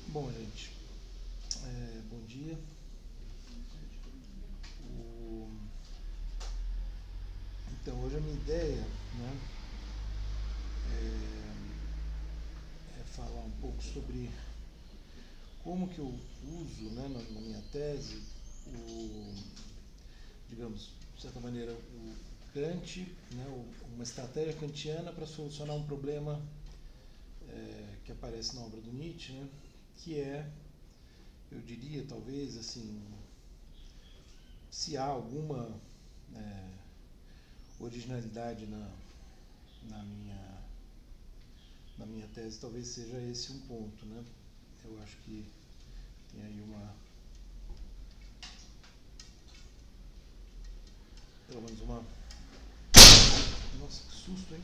Bom, gente, bom dia. O- Então, hoje a minha ideia, né, é falar um pouco sobre como que eu uso, né, na minha tese, o, digamos, de certa maneira, o Kant, né, uma estratégia kantiana para solucionar um problema que aparece na obra do Nietzsche, né, que é, eu diria, talvez, assim, se há alguma é, originalidade na minha tese, talvez seja esse um ponto, né? Eu acho que tem aí pelo menos uma, nossa, que susto, hein?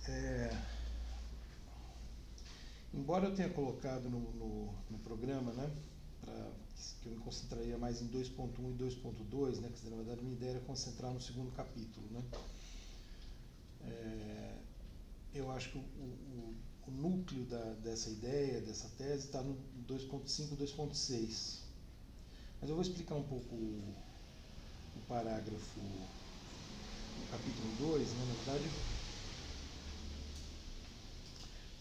É, embora eu tenha colocado no programa, né, que eu me concentraria mais em 2.1 e 2.2, né, que na verdade minha ideia era concentrar no segundo capítulo, né? É, eu acho que o núcleo dessa ideia, dessa tese, está no 2.5 e 2.6. Mas eu vou explicar um pouco o parágrafo, o capítulo 2, né, na verdade,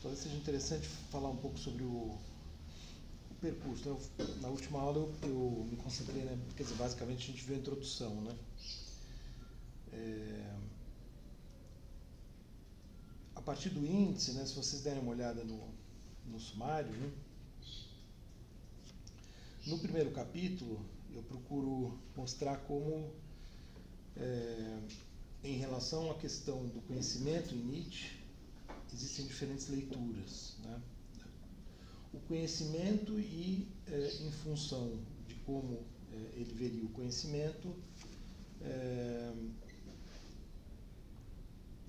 talvez seja interessante falar um pouco sobre o percurso. Né? Na última aula eu me concentrei, né, quer dizer, basicamente a gente viu a introdução, né? É, a partir do índice, né, se vocês derem uma olhada no sumário, né, no primeiro capítulo eu procuro mostrar como, é, em relação à questão do conhecimento em Nietzsche, existem diferentes leituras, né? O conhecimento e, em função de como ele veria o conhecimento, é,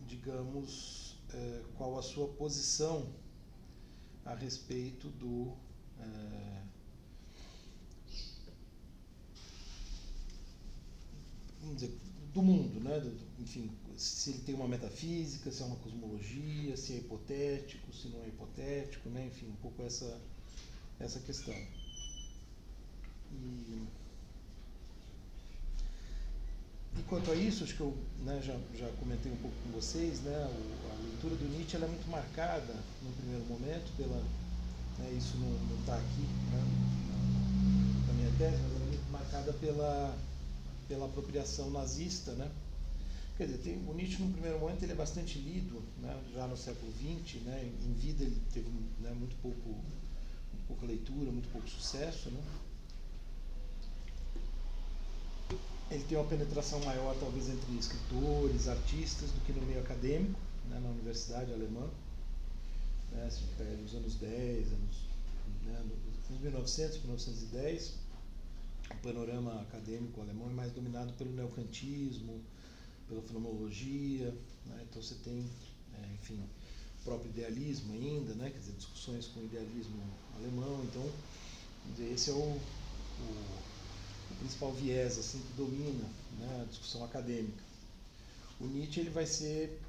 digamos, qual a sua posição a respeito vamos dizer, do mundo, né? Enfim, se ele tem uma metafísica, se é uma cosmologia, se é hipotético, se não é hipotético, né? Enfim, um pouco essa questão. E quanto a isso, acho que eu, né, já comentei um pouco com vocês, né? A leitura do Nietzsche ela é muito marcada, no primeiro momento, pela, né, isso não está aqui, né, na minha tese, mas ela é muito marcada pela apropriação nazista, né? Quer dizer, o Nietzsche no primeiro momento ele é bastante lido, né, já no século XX, né, em vida ele teve, né, muito pouca leitura, muito pouco sucesso, né? Ele tem uma penetração maior talvez entre escritores, artistas do que no meio acadêmico, né, na universidade alemã, né, se pega nos anos 10, né, nos 1900, 1910, o panorama acadêmico alemão é mais dominado pelo neocantismo, pela fenomenologia, né? Então você tem, enfim, o próprio idealismo ainda, né? Quer dizer, discussões com o idealismo alemão. Então, dizer, esse é o principal viés assim que domina, né, a discussão acadêmica. O Nietzsche ele vai ser,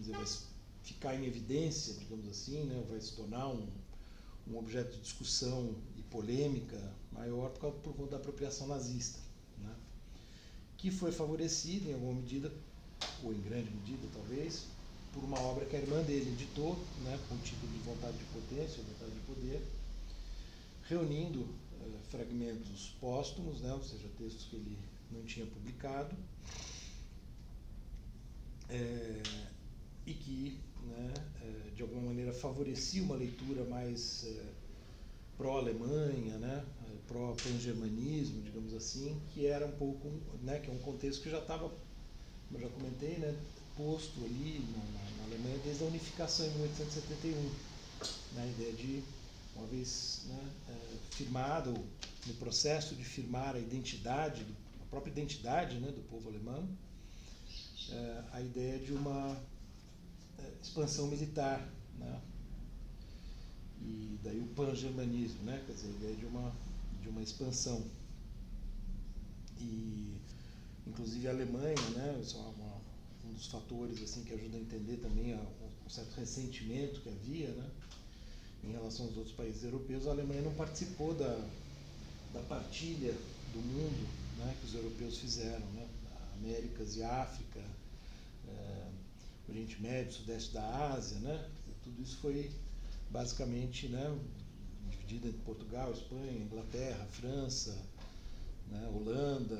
vai ficar em evidência, digamos assim, né? Vai se tornar um objeto de discussão e polêmica maior por conta da apropriação nazista, né? Que foi favorecida em alguma medida, ou em grande medida talvez, por uma obra que a irmã dele editou, né, com o título de Vontade de Potência, Vontade de Poder, reunindo fragmentos póstumos, né, ou seja, textos que ele não tinha publicado, e que, né, de alguma maneira favorecia uma leitura mais pró-Alemanha, né, pró-pan-germanismo, digamos assim, que era um pouco, né, que é um contexto que já estava, como eu já comentei, né, posto ali na Alemanha desde a unificação em 1871, né, a ideia de, uma vez, né, firmado, no processo de firmar a identidade, a própria identidade, né, do povo alemão, a ideia de uma expansão militar, né, e daí o pan-germanismo, né, quer dizer, a ideia de uma expansão. E inclusive a Alemanha, né, isso é um dos fatores assim, que ajuda a entender também um certo ressentimento que havia, né, em relação aos outros países europeus. A Alemanha não participou da partilha do mundo, né, que os europeus fizeram, né, Américas e África, Oriente Médio, Sudeste da Ásia, né, tudo isso foi basicamente, né, dividido entre Portugal, Espanha, Inglaterra, França, né, Holanda,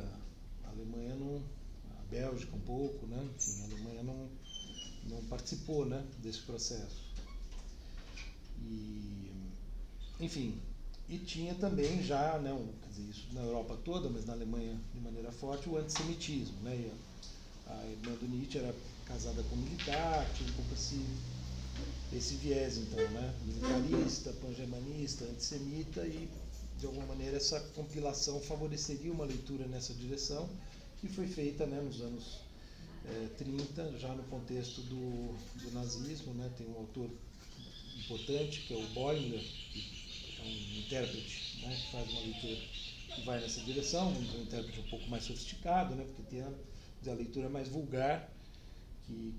a Alemanha não, a Bélgica um pouco, né, enfim, a Alemanha não participou, né, desse processo. E, enfim, e tinha também já, né, quer dizer, isso na Europa toda, mas na Alemanha de maneira forte, o antissemitismo, né, e a irmã do Nietzsche era casada com um militar, tinha um pouco esse viés, então, né, militarista, pan-germanista, antissemita, e de alguma maneira essa compilação favoreceria uma leitura nessa direção, que foi feita, né, nos anos 30, já no contexto do nazismo, né, tem um autor importante, que é o Boimler, que é um intérprete, né, que faz uma leitura que vai nessa direção, um intérprete um pouco mais sofisticado, né, porque tem a leitura mais vulgar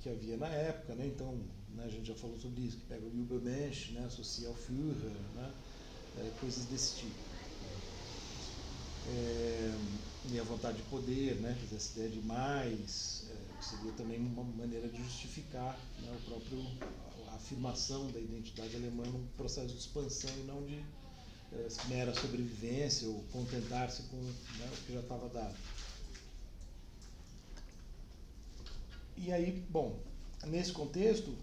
que havia na época, né, então, né, a gente já falou sobre isso, que pega o Übermensch, né, associa ao Führer, né, coisas desse tipo. E a vontade de poder, né, quer dizer, essa ideia de mais, seria também uma maneira de justificar, né, a afirmação da identidade alemã num processo de expansão e não de mera sobrevivência ou contentar-se com, né, o que já estava dado. E aí, bom, nesse contexto,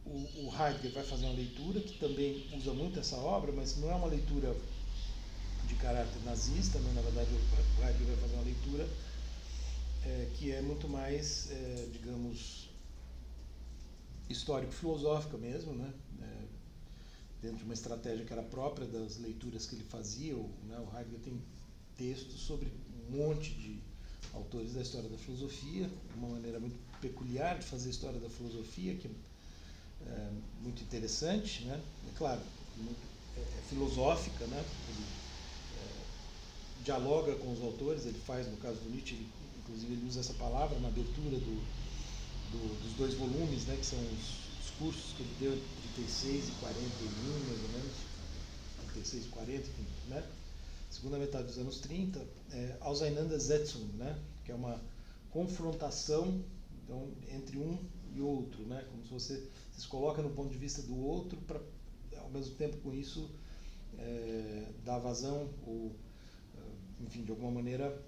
o Heidegger vai fazer uma leitura que também usa muito essa obra, mas não é uma leitura de caráter nazista, né? Na verdade o Heidegger vai fazer uma leitura que é muito mais, digamos, histórico-filosófica mesmo, né? Dentro de uma estratégia que era própria das leituras que ele fazia. Né? O Heidegger tem textos sobre um monte de autores da história da filosofia, uma maneira muito peculiar de fazer a história da filosofia, que é muito interessante, né? É claro, é filosófica, né? Ele dialoga com os autores, ele faz, no caso do Nietzsche, inclusive ele usa essa palavra na abertura dos 2 volumes, né, que são os cursos que ele deu entre 36 e 41, mais ou menos, 36 e 40, enfim, né, segunda metade dos anos 30, Auseinandersetzung, né, que é uma confrontação, então, entre um e outro, né, como se você se coloca no ponto de vista do outro para, ao mesmo tempo com isso, dar vazão ou, enfim, de alguma maneira,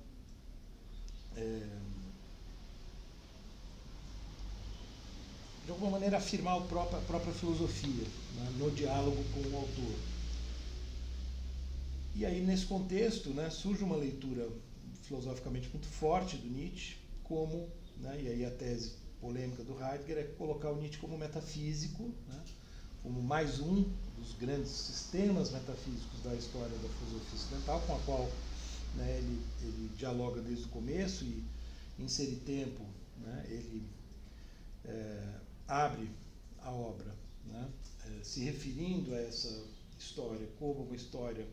afirmar a própria filosofia, né, no diálogo com o autor. E aí, nesse contexto, né, surge uma leitura filosoficamente muito forte do Nietzsche, como, né, e aí a tese polêmica do Heidegger é colocar o Nietzsche como metafísico, né, como mais um dos grandes sistemas metafísicos da história da filosofia ocidental, com a qual, né, ele dialoga desde o começo, e em Ser e Tempo, né, ele abre a obra, né, se referindo a essa história como uma história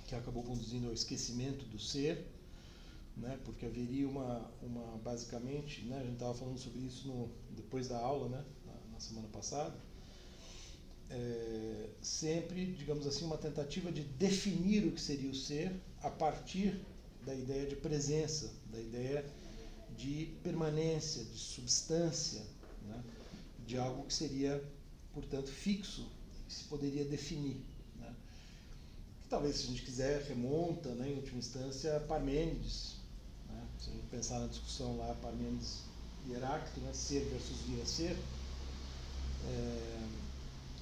que acabou conduzindo ao esquecimento do ser, né, porque haveria basicamente, né, a gente estava falando sobre isso depois da aula, né, na semana passada, sempre, digamos assim, uma tentativa de definir o que seria o ser a partir da ideia de presença, da ideia de permanência, de substância, né, de algo que seria, portanto, fixo, que se poderia definir, né. Que talvez, se a gente quiser, remonta, né, em última instância, a Parmênides, né. Se a gente pensar na discussão lá, Parmênides e Heráclito, né, ser versus vir a ser,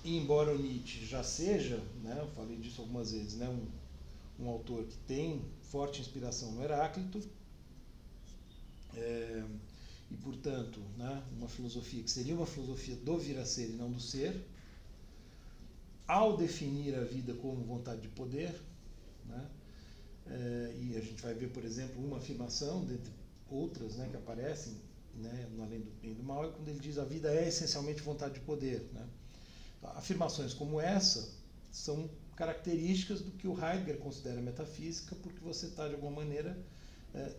e embora o Nietzsche já seja, né, eu falei disso algumas vezes, né, um autor que tem forte inspiração no Heráclito, e, portanto, né, uma filosofia que seria uma filosofia do vir a ser e não do ser, ao definir a vida como vontade de poder, né, e a gente vai ver, por exemplo, uma afirmação, dentre outras, né, que aparecem, né, no Além do Bem e do Mal, é quando ele diz: a vida é essencialmente vontade de poder, né. Afirmações como essa são características do que o Heidegger considera metafísica, porque você está, de alguma maneira,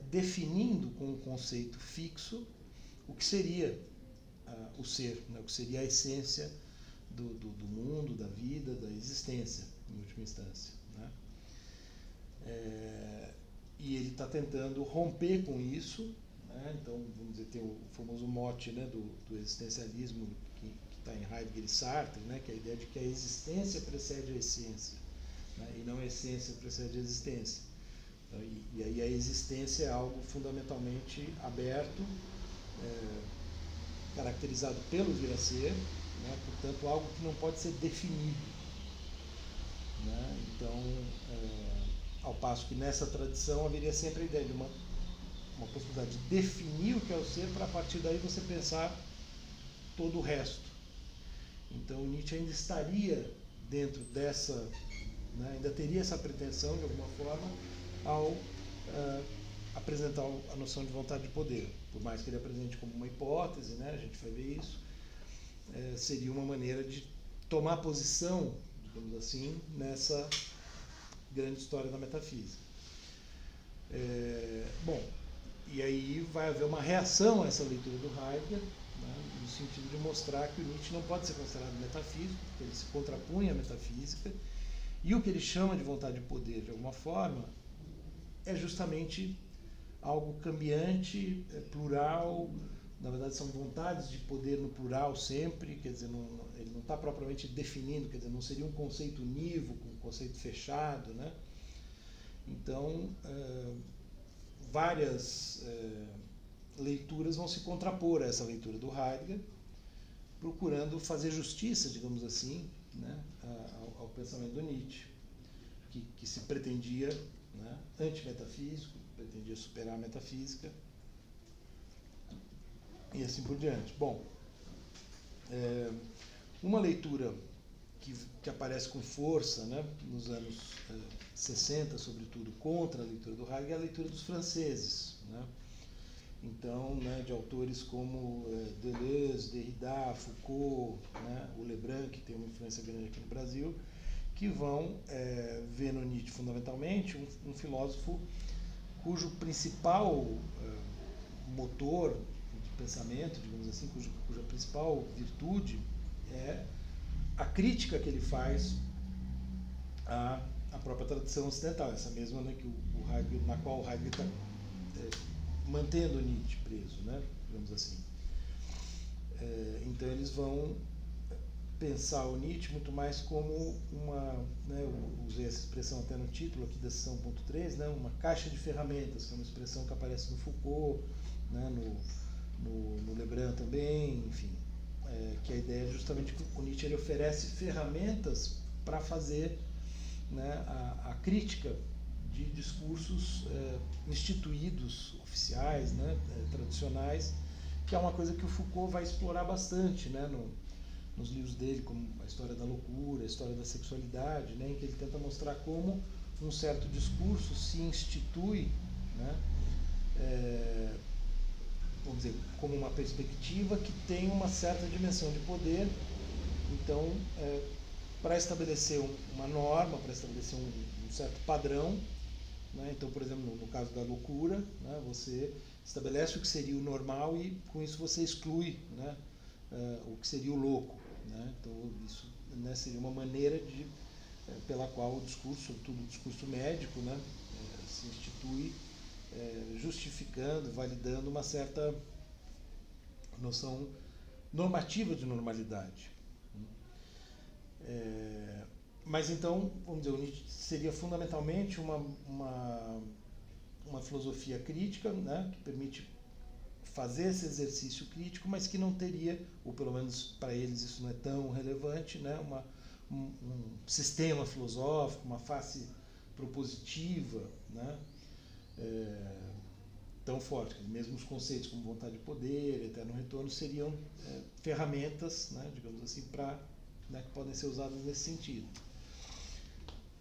definindo com um conceito fixo o que seria o ser, né? O que seria a essência do mundo, da vida, da existência, em última instância, né? E ele está tentando romper com isso, né? Então, vamos dizer, tem o famoso mote, né, do existencialismo que está em Heidegger e Sartre, né, que é a ideia de que a existência precede a essência, né, e não a essência precede a existência. Então, e aí a existência é algo fundamentalmente aberto, caracterizado pelo vir a ser, né, portanto algo que não pode ser definido, né? Então, ao passo que nessa tradição haveria sempre a ideia de uma possibilidade de definir o que é o ser, para a partir daí você pensar todo o resto. Então Nietzsche ainda estaria dentro dessa, né, ainda teria essa pretensão de alguma forma ao apresentar a noção de vontade de poder, por mais que ele apresente como uma hipótese, né, a gente vai ver isso, seria uma maneira de tomar posição, digamos assim, nessa grande história da metafísica. Bom, e aí vai haver uma reação a essa leitura do Heidegger, né, no sentido de mostrar que o Nietzsche não pode ser considerado metafísico, porque ele se contrapunha à metafísica, e o que ele chama de vontade de poder, de alguma forma, é justamente algo cambiante, plural, na verdade são vontades de poder no plural sempre, quer dizer, ele não está propriamente definindo, quer dizer, não seria um conceito unívoco, um conceito fechado, né? Então, várias leituras vão se contrapor a essa leitura do Heidegger, procurando fazer justiça, digamos assim, né, ao pensamento do Nietzsche, que se pretendia, né, antimetafísico, pretendia superar a metafísica e assim por diante. Bom, uma leitura que aparece com força, né, nos anos 60, sobretudo, contra a leitura do Heidegger, é a leitura dos franceses, né? Então, né, de autores como Deleuze, Derrida, Foucault, né, o Lebrun, que tem uma influência grande aqui no Brasil, que vão ver no Nietzsche, fundamentalmente, um filósofo cujo principal motor de pensamento, digamos assim, cuja principal virtude é a crítica que ele faz à própria tradição ocidental, essa mesma, né, que o Heidegger, na qual o Heidegger está mantendo o Nietzsche preso, né, digamos assim. Então eles vão pensar o Nietzsche muito mais como uma, né, eu usei essa expressão até no título aqui da sessão 1.3, né, uma caixa de ferramentas, que é uma expressão que aparece no Foucault, né, no Lebrun também, enfim, que a ideia é justamente que o Nietzsche ele oferece ferramentas para fazer, né, a crítica de discursos instituídos, oficiais, né, tradicionais, que é uma coisa que o Foucault vai explorar bastante, né, nos livros dele, como a história da loucura, a história da sexualidade, né, em que ele tenta mostrar como um certo discurso se institui, né, vamos dizer, como uma perspectiva que tem uma certa dimensão de poder. Então, para estabelecer uma norma, para estabelecer um certo padrão, né, então, por exemplo, no caso da loucura, né, você estabelece o que seria o normal e com isso você exclui, né, o que seria o louco, né? Então isso, né, seria uma maneira pela qual o discurso, sobretudo o discurso médico, né, se institui, justificando, validando uma certa noção normativa de normalidade. Mas então, vamos dizer, o Nietzsche seria fundamentalmente uma filosofia crítica, né, que permite fazer esse exercício crítico, mas que não teria, ou pelo menos para eles isso não é tão relevante, né, um sistema filosófico, uma face propositiva, né, tão forte. Mesmo os conceitos como vontade de poder, eterno retorno, seriam ferramentas, né, digamos assim, né, que podem ser usadas nesse sentido.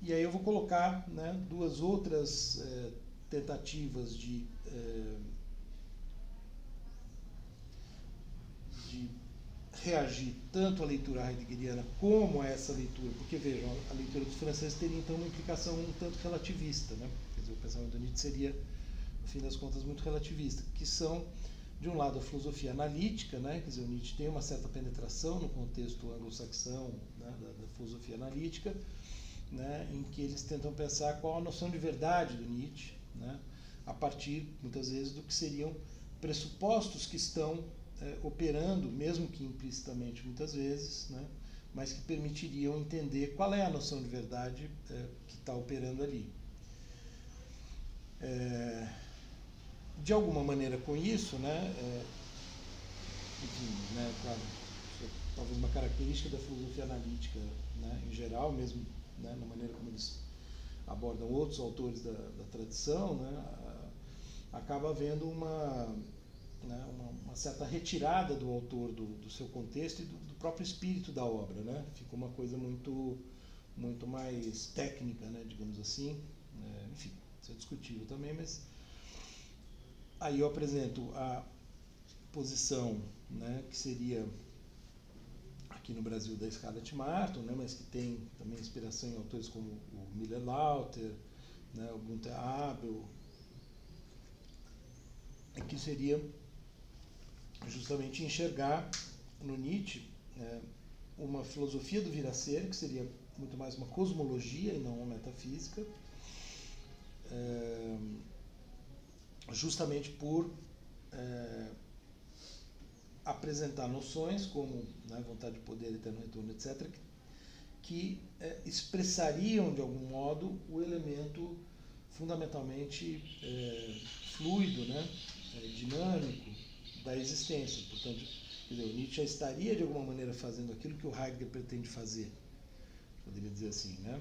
E aí eu vou colocar, né, duas outras tentativas de reagir tanto à leitura heideggeriana como a essa leitura, porque vejam, a leitura dos franceses teria então uma implicação um tanto relativista, né? Quer dizer, o pensamento do Nietzsche seria no fim das contas, muito relativista, que são, de um lado, a filosofia analítica, né? Quer dizer, o Nietzsche tem uma certa penetração no contexto anglo-saxão, né? da filosofia analítica, né? Em que eles tentam pensar qual a noção de verdade do Nietzsche, né? A partir, muitas vezes, do que seriam pressupostos que estão operando, mesmo que implicitamente muitas vezes, né? Mas que permitiriam entender qual é a noção de verdade que está operando ali. De alguma maneira, com isso, né, enfim, né, claro, talvez uma característica da filosofia analítica, né, em geral, mesmo, né, na maneira como eles abordam outros autores da tradição, né, acaba havendo uma certa retirada do autor do seu contexto e do próprio espírito da obra, né? Fica uma coisa muito mais técnica, né, digamos assim. Enfim, isso é discutível também, mas aí eu apresento a posição, né, que seria aqui no Brasil da Scarlett Martin, né, mas que tem também inspiração em autores como o Miller Lauter, né, o Gunther Abel, que seria justamente enxergar no Nietzsche uma filosofia do vir a ser, que seria muito mais uma cosmologia e não uma metafísica, justamente por apresentar noções como, né, vontade de poder, eterno retorno, etc., que expressariam de algum modo o elemento fundamentalmente fluido, né, dinâmico da existência. Portanto, quer dizer, o Nietzsche já estaria de alguma maneira fazendo aquilo que o Heidegger pretende fazer, poderia dizer assim, né?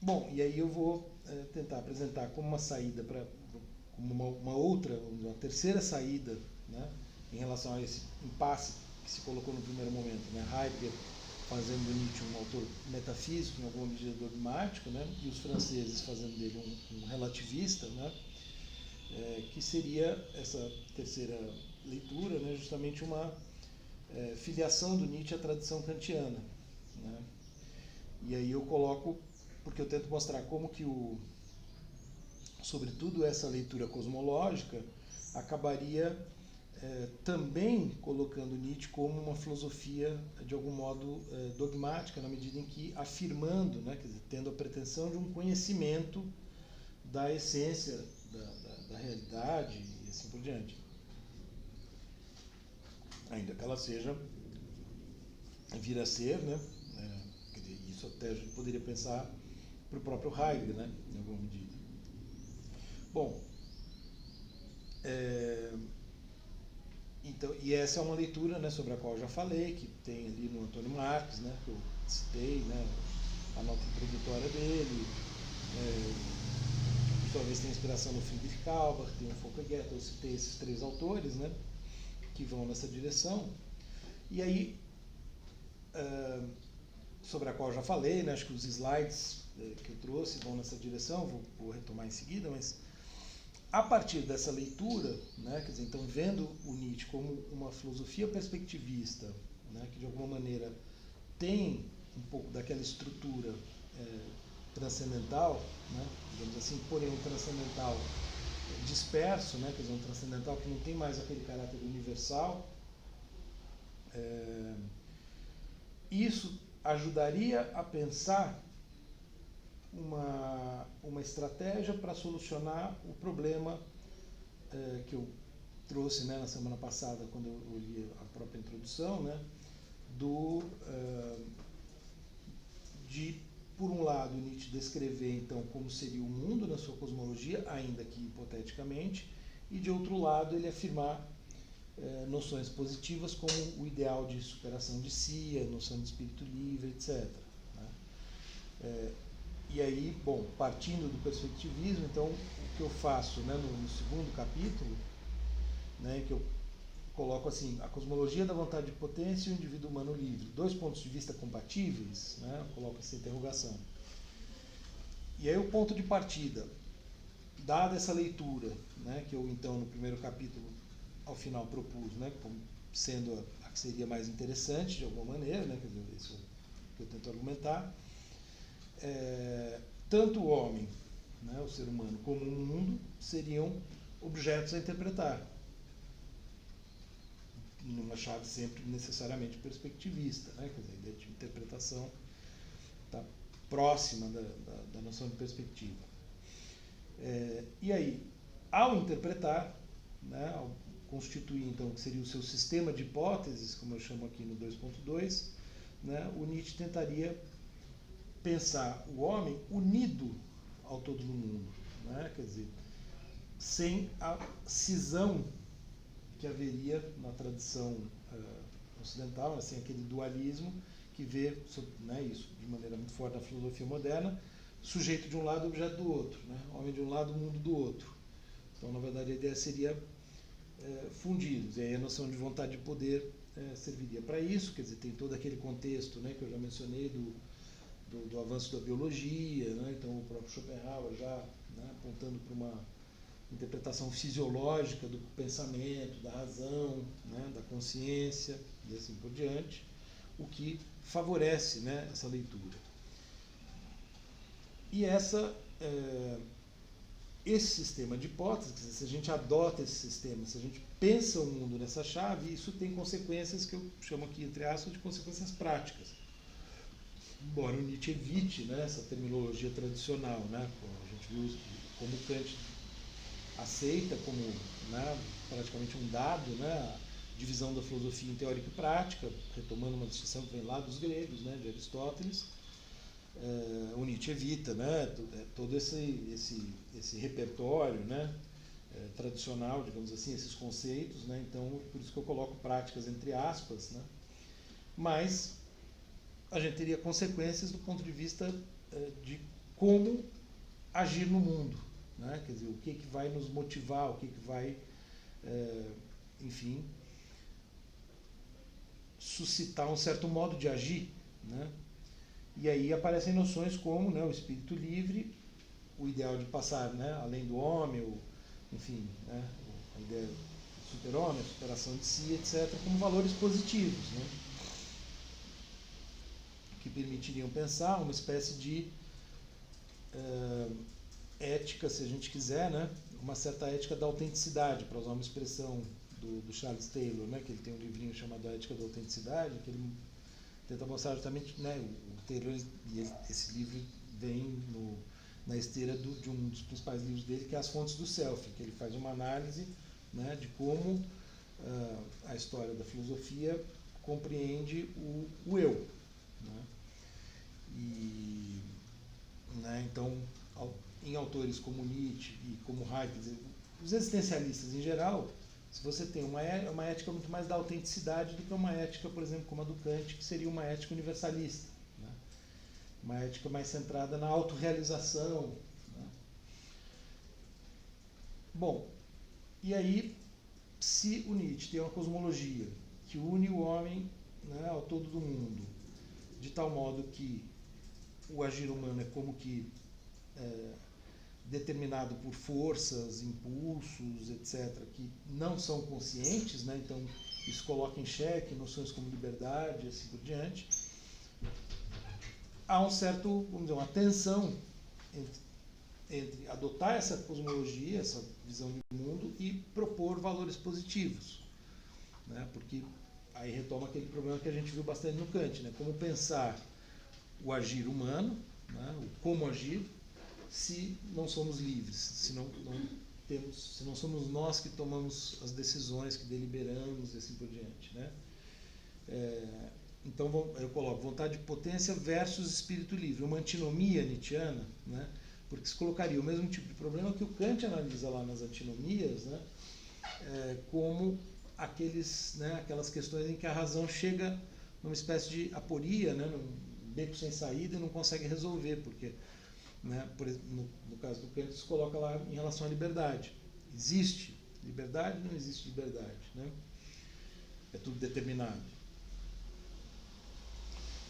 Bom, e aí eu vou tentar apresentar como uma saída como uma outra, uma terceira saída, né, em relação a esse impasse que se colocou no primeiro momento, né? Heidegger fazendo do Nietzsche um autor metafísico, em alguma medida dogmático, né? E os franceses fazendo dele um relativista, né? Que seria essa terceira leitura, né? Justamente uma filiação do Nietzsche à tradição kantiana, né? E aí eu coloco, porque eu tento mostrar como que sobretudo essa leitura cosmológica acabaria também colocando Nietzsche como uma filosofia de algum modo dogmática, na medida em que afirmando, né, quer dizer, tendo a pretensão de um conhecimento da essência da realidade e assim por diante, ainda que ela seja vir a ser, né, quer dizer, isso até a gente poderia pensar para o próprio Heidegger, né, em alguma medida. Bom, então, e essa é uma leitura, né, sobre a qual eu já falei, que tem ali no Antônio Marques, né, que eu citei, né, a nota introdutória dele, por sua vez tem inspiração no Friedrich Kaubach, tem o Volker Goethe, eu citei esses três autores, né, que vão nessa direção. E aí, sobre a qual eu já falei, né, acho que os slides que eu trouxe vão nessa direção, vou retomar em seguida, mas a partir dessa leitura, né, quer dizer, então vendo o Nietzsche como uma filosofia perspectivista, né, que de alguma maneira tem um pouco daquela estrutura transcendental, né, digamos assim, porém um transcendental disperso, né, quer dizer, um transcendental que não tem mais aquele caráter universal, isso ajudaria a pensar uma estratégia para solucionar o problema que eu trouxe, né, na semana passada, quando eu li a própria introdução, né, de, por um lado, Nietzsche descrever então como seria o mundo na sua cosmologia, ainda que hipoteticamente, e de outro lado ele afirmar noções positivas como o ideal de superação de si, a noção de espírito livre, etc. Né? E aí, bom, partindo do perspectivismo, então o que eu faço, né, no segundo capítulo, né, que eu coloco assim, a cosmologia da vontade de potência e o indivíduo humano livre, dois pontos de vista compatíveis, né, eu coloco essa interrogação. E aí o ponto de partida, dada essa leitura, né, que eu então no primeiro capítulo ao final propus, né, como sendo a que seria mais interessante de alguma maneira, né, quer dizer, isso que eu tento argumentar, tanto o homem né, o ser humano como um mundo, seriam objetos a interpretar, numa chave sempre necessariamente perspectivista, né? Quer dizer, a ideia de interpretação está próxima da noção de perspectiva. E aí, ao interpretar, né, ao constituir então o que seria o seu sistema de hipóteses, como eu chamo aqui no 2.2, né, o Nietzsche tentaria pensar o homem unido ao todo do mundo, né? Quer dizer, sem a cisão que haveria na tradição ocidental, assim, aquele dualismo que vê, né, isso de maneira muito forte na filosofia moderna, sujeito de um lado, objeto do outro, né? Homem de um lado, mundo do outro. Então, na verdade, a ideia seria fundidos, e aí a noção de vontade de poder serviria para isso, quer dizer, tem todo aquele contexto, né, que eu já mencionei do avanço da biologia, né? Então o próprio Schopenhauer já, né, apontando para uma interpretação fisiológica do pensamento, da razão, né, da consciência e assim por diante, o que favorece, né, essa leitura. E esse sistema de hipóteses, se a gente adota esse sistema, se a gente pensa o mundo nessa chave, isso tem consequências que eu chamo aqui, entre aspas, de consequências práticas. Embora o Nietzsche evite, né, essa terminologia tradicional, né, a gente viu como Kant aceita como, né, praticamente um dado, né, a divisão da filosofia em teórica e prática, retomando uma distinção que vem lá dos gregos, né, de Aristóteles. O Nietzsche evita, né, todo esse repertório, né, tradicional, digamos assim, esses conceitos, né, então por isso que eu coloco práticas entre aspas, né, mas a gente teria consequências do ponto de vista de como agir no mundo, né, quer dizer, o que vai nos motivar, o que vai, enfim, suscitar um certo modo de agir, né. E aí aparecem noções como, né, o espírito livre, o ideal de passar, né, além do homem, enfim, né, a ideia do super-homem, a superação de si, etc., como valores positivos, né, que permitiriam pensar uma espécie de ética, se a gente quiser, né, uma certa ética da autenticidade, para usar uma expressão do Charles Taylor, né, que ele tem um livrinho chamado A Ética da Autenticidade, que ele tenta mostrar justamente, né, o Taylor, esse livro vem na esteira de um dos principais livros dele, que é As Fontes do Self, que ele faz uma análise, né, de como a história da filosofia compreende o eu, né, e, né, então, em autores como Nietzsche e como Heidegger, os existencialistas em geral, se você tem uma ética muito mais da autenticidade do que uma ética, por exemplo, como a do Kant, que seria uma ética universalista, né? Uma ética mais centrada na autorrealização, né? Bom, e aí, se o Nietzsche tem uma cosmologia que une o homem, né, ao todo do mundo, de tal modo que o agir humano é como que determinado por forças, impulsos, etc., que não são conscientes, né? Então isso coloca em xeque noções como liberdade e assim por diante. Há um certo, vamos dizer, uma tensão entre adotar essa cosmologia, essa visão de mundo e propor valores positivos, né? Porque aí retoma aquele problema que a gente viu bastante no Kant, né? Como pensar o agir humano, né? O como agir, se não somos livres, se não somos nós que tomamos as decisões, que deliberamos e assim por diante, né? Então eu coloco vontade de potência versus espírito livre, uma antinomia nietzschiana, né? Porque se colocaria o mesmo tipo de problema que o Kant analisa lá nas antinomias, né? Como aquelas questões em que a razão chega numa espécie de aporia, né? Num beco sem saída e não consegue resolver, porque, né, no caso do Kant, se coloca lá em relação à liberdade. Existe liberdade? Não existe liberdade, né? É tudo determinado.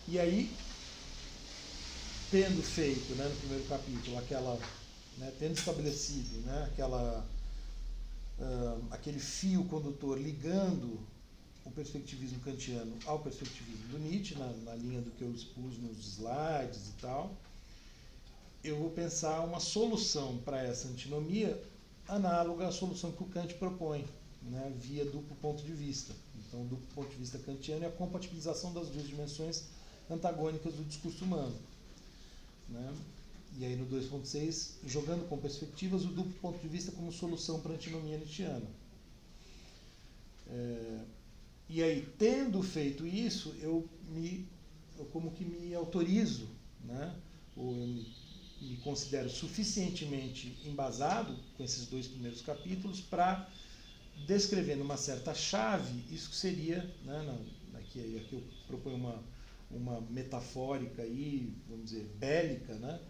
E aí, tendo feito, né, no primeiro capítulo, né, tendo estabelecido, né, aquele fio condutor ligando o perspectivismo kantiano ao perspectivismo do Nietzsche, na linha do que eu expus nos slides e tal, eu vou pensar uma solução para essa antinomia análoga à solução que o Kant propõe, né, via duplo ponto de vista. Então, o duplo ponto de vista kantiano é a compatibilização das duas dimensões antagônicas do discurso humano. Né? E aí no 2.6, jogando com perspectivas o duplo ponto de vista como solução para a antinomia nietzschiana. E aí, tendo feito isso, eu como que me autorizo, né? Ou eu me considero suficientemente embasado com esses 2 primeiros capítulos para descrever numa certa chave isso que seria, né, aqui eu proponho uma metafórica aí, vamos dizer, bélica, né,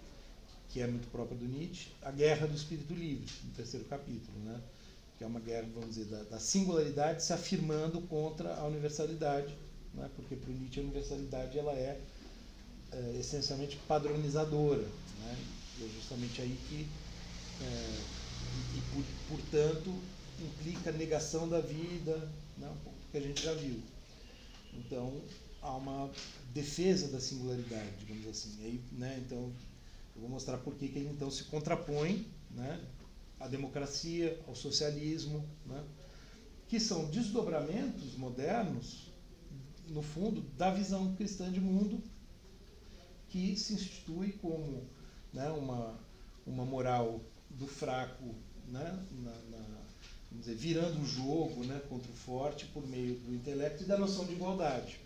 que é muito própria do Nietzsche, a guerra do espírito livre, no 3º capítulo, né, que é uma guerra, vamos dizer, da singularidade se afirmando contra a universalidade, né, porque para o Nietzsche a universalidade ela é essencialmente padronizadora, né, e é justamente aí que, portanto, implica negação da vida, né, um pouco que a gente já viu. Então, há uma defesa da singularidade, digamos assim. Aí, né, então, eu vou mostrar por que ele então se contrapõe, né, à democracia, ao socialismo, né, que são desdobramentos modernos, no fundo, da visão cristã de mundo, que se institui como, né, uma moral do fraco, né, vamos dizer, virando o jogo, né, contra o forte por meio do intelecto e da noção de igualdade.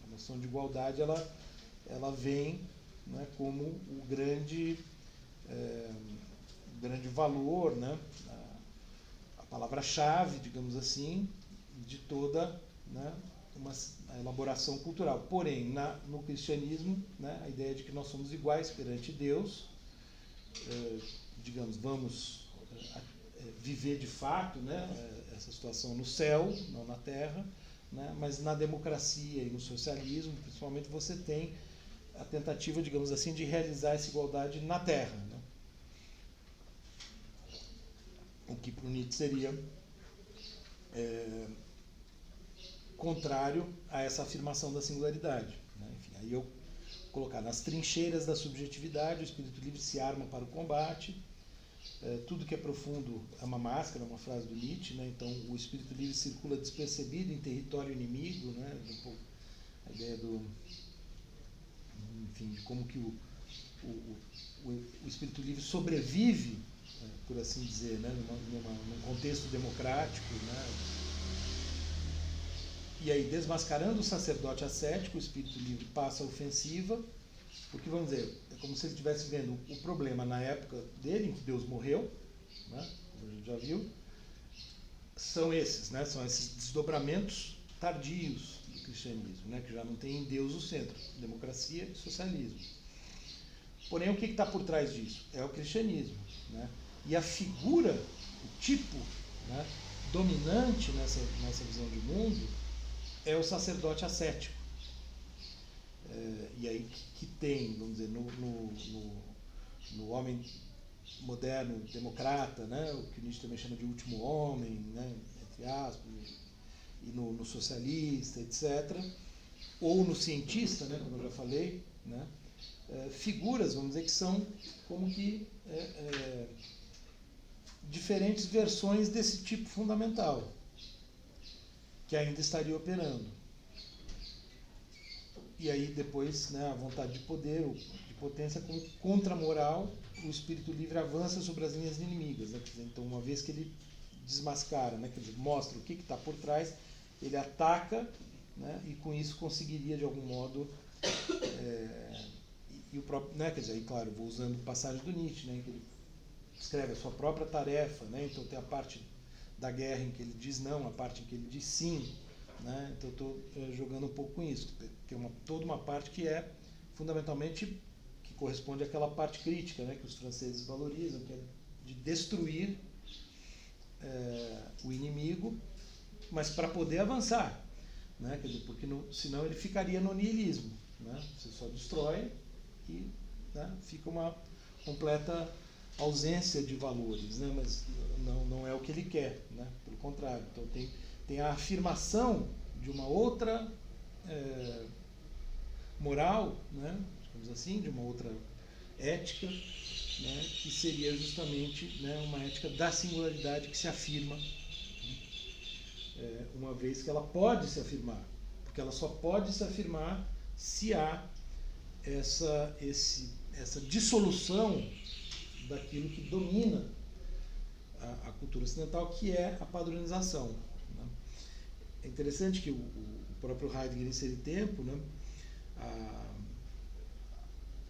A noção de igualdade ela vem, né, como o grande valor, né, a palavra-chave, digamos assim, de toda, né, a elaboração cultural. Porém, no cristianismo, né, a ideia de que nós somos iguais perante Deus, digamos, vamos viver de fato, né, essa situação no céu, não na terra, né, mas na democracia e no socialismo, principalmente, você tem a tentativa, digamos assim, de realizar essa igualdade na terra. Né? O que para o Nietzsche seria contrário a essa afirmação da singularidade. Né? Enfim, aí eu colocar nas trincheiras da subjetividade, o espírito livre se arma para o combate, tudo que é profundo é uma máscara, uma frase do Nietzsche, né? Então o espírito livre circula despercebido em território inimigo, né? Um pouco a ideia enfim, de como que o espírito livre sobrevive, por assim dizer, né? Num contexto democrático, né? E aí, desmascarando o sacerdote ascético, o espírito livre passa a ofensiva, porque, vamos dizer, é como se ele estivesse vendo o problema na época dele, em que Deus morreu, né, como a gente já viu, são esses, né, são esses desdobramentos tardios do cristianismo, né, que já não tem em Deus o centro, democracia e socialismo. Porém, o que está por trás disso? É o cristianismo. Né, e a figura, o tipo, né, dominante nessa visão de mundo é o sacerdote ascético. E aí que tem, vamos dizer, no homem moderno, democrata, né, o que Nietzsche também chama de último homem, né, entre aspas, e no socialista, etc., ou no cientista, né, como eu já falei, né, figuras, vamos dizer, que são como que diferentes versões desse tipo fundamental, que ainda estaria operando. E aí depois, né, a vontade de poder, de potência como contramoral, o espírito livre avança sobre as linhas inimigas. Né? Então, uma vez que ele desmascara, né, que ele mostra o que está por trás, ele ataca, né, e com isso conseguiria de algum modo e o próprio, né, quer dizer, aí, claro, vou usando passagens do Nietzsche, né, que ele escreve a sua própria tarefa, né, então tem a parte da guerra em que ele diz não, a parte em que ele diz sim. Né? Então eu estou jogando um pouco com isso. Tem toda uma parte que é fundamentalmente que corresponde àquela parte crítica, né, que os franceses valorizam, que é de destruir o inimigo, mas para poder avançar. Né? Quer dizer, porque senão ele ficaria no niilismo. Né? Você só destrói e, né, fica uma completa ausência de valores, né? Mas não é o que ele quer. Né? Pelo contrário. Então tem a afirmação de uma outra moral, né, digamos assim, de uma outra ética, né, que seria justamente, né, uma ética da singularidade que se afirma, uma vez que ela pode se afirmar, porque ela só pode se afirmar se há essa dissolução daquilo que domina a cultura ocidental, que é a padronização, né? É interessante que o próprio Heidegger, em Ser e Tempo, né,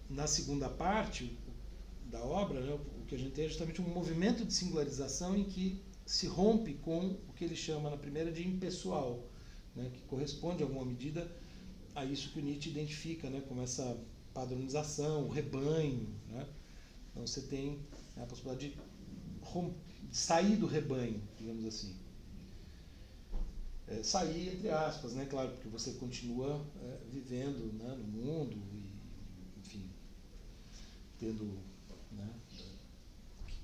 na segunda parte da obra, né, o que a gente tem é justamente um movimento de singularização em que se rompe com o que ele chama na primeira de impessoal, né, que corresponde em alguma medida a isso que o Nietzsche identifica, né, como essa padronização, o rebanho, né? Então você tem a possibilidade de sair do rebanho, digamos assim. Sair entre aspas, né, claro, porque você continua vivendo, né, no mundo e, enfim, tendo, né,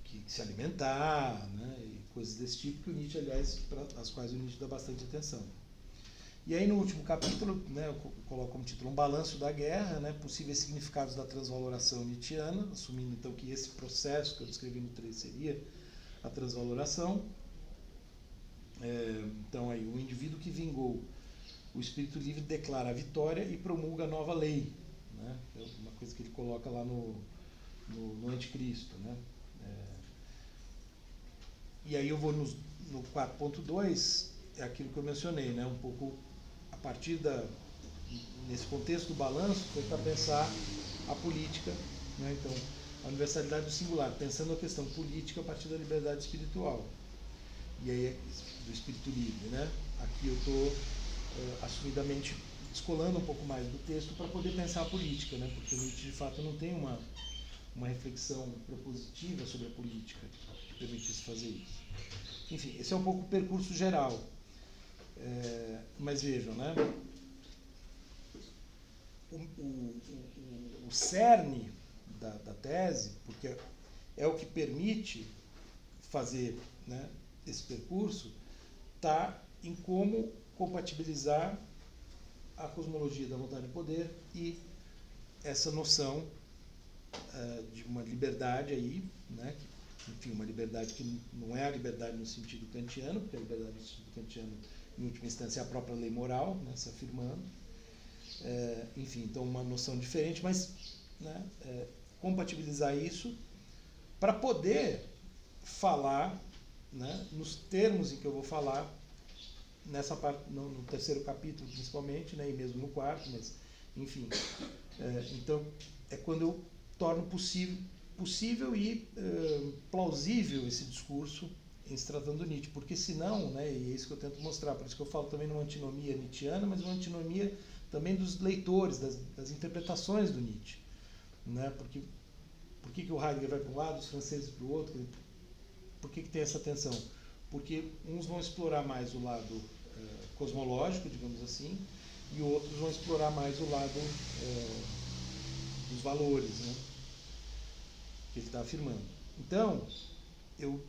que se alimentar, né, e coisas desse tipo que o Nietzsche, aliás, para as quais o Nietzsche dá bastante atenção. E aí no último capítulo, né, eu coloco como título Um Balanço da Guerra, né, possíveis significados da transvaloração nietzschiana, assumindo então que esse processo que eu descrevi no 3 seria a transvaloração. Então aí, o indivíduo que vingou o espírito livre declara a vitória e promulga a nova lei, né? É uma coisa que ele coloca lá no Anticristo, né? E aí eu vou no 4.2, é aquilo que eu mencionei, né? Um pouco a partir nesse contexto do balanço, tentar pensar a política, né? Então, a universalidade do singular, pensando a questão política a partir da liberdade espiritual. E aí, do espírito livre, né? Aqui eu estou assumidamente descolando um pouco mais do texto para poder pensar a política, né? Porque o Nietzsche, de fato, não tem uma reflexão propositiva sobre a política que permitisse fazer isso. Enfim, esse é um pouco o percurso geral. Mas vejam, né? O cerne da tese, porque é o que permite fazer, né, esse percurso, está em como compatibilizar a cosmologia da vontade de poder e essa noção de uma liberdade aí, né, enfim, uma liberdade que não é a liberdade no sentido kantiano, porque a liberdade no sentido kantiano, em última instância, é a própria lei moral, né, se afirmando. Enfim, então uma noção diferente, mas, né, compatibilizar isso para poder falar, né, nos termos em que eu vou falar nessa parte, no terceiro capítulo principalmente, né, e mesmo no quarto, mas enfim. Então é quando eu torno possível e plausível esse discurso em se tratando do Nietzsche, porque senão, né, e é isso que eu tento mostrar, por isso que eu falo também numa antinomia nietzschiana, mas uma antinomia também dos leitores, das interpretações do Nietzsche, né? Porque por que o Heidegger vai para um lado, os franceses para o outro? Por que tem essa tensão? Porque uns vão explorar mais o lado cosmológico, digamos assim, e outros vão explorar mais o lado dos valores, né, que ele está afirmando. Então, eu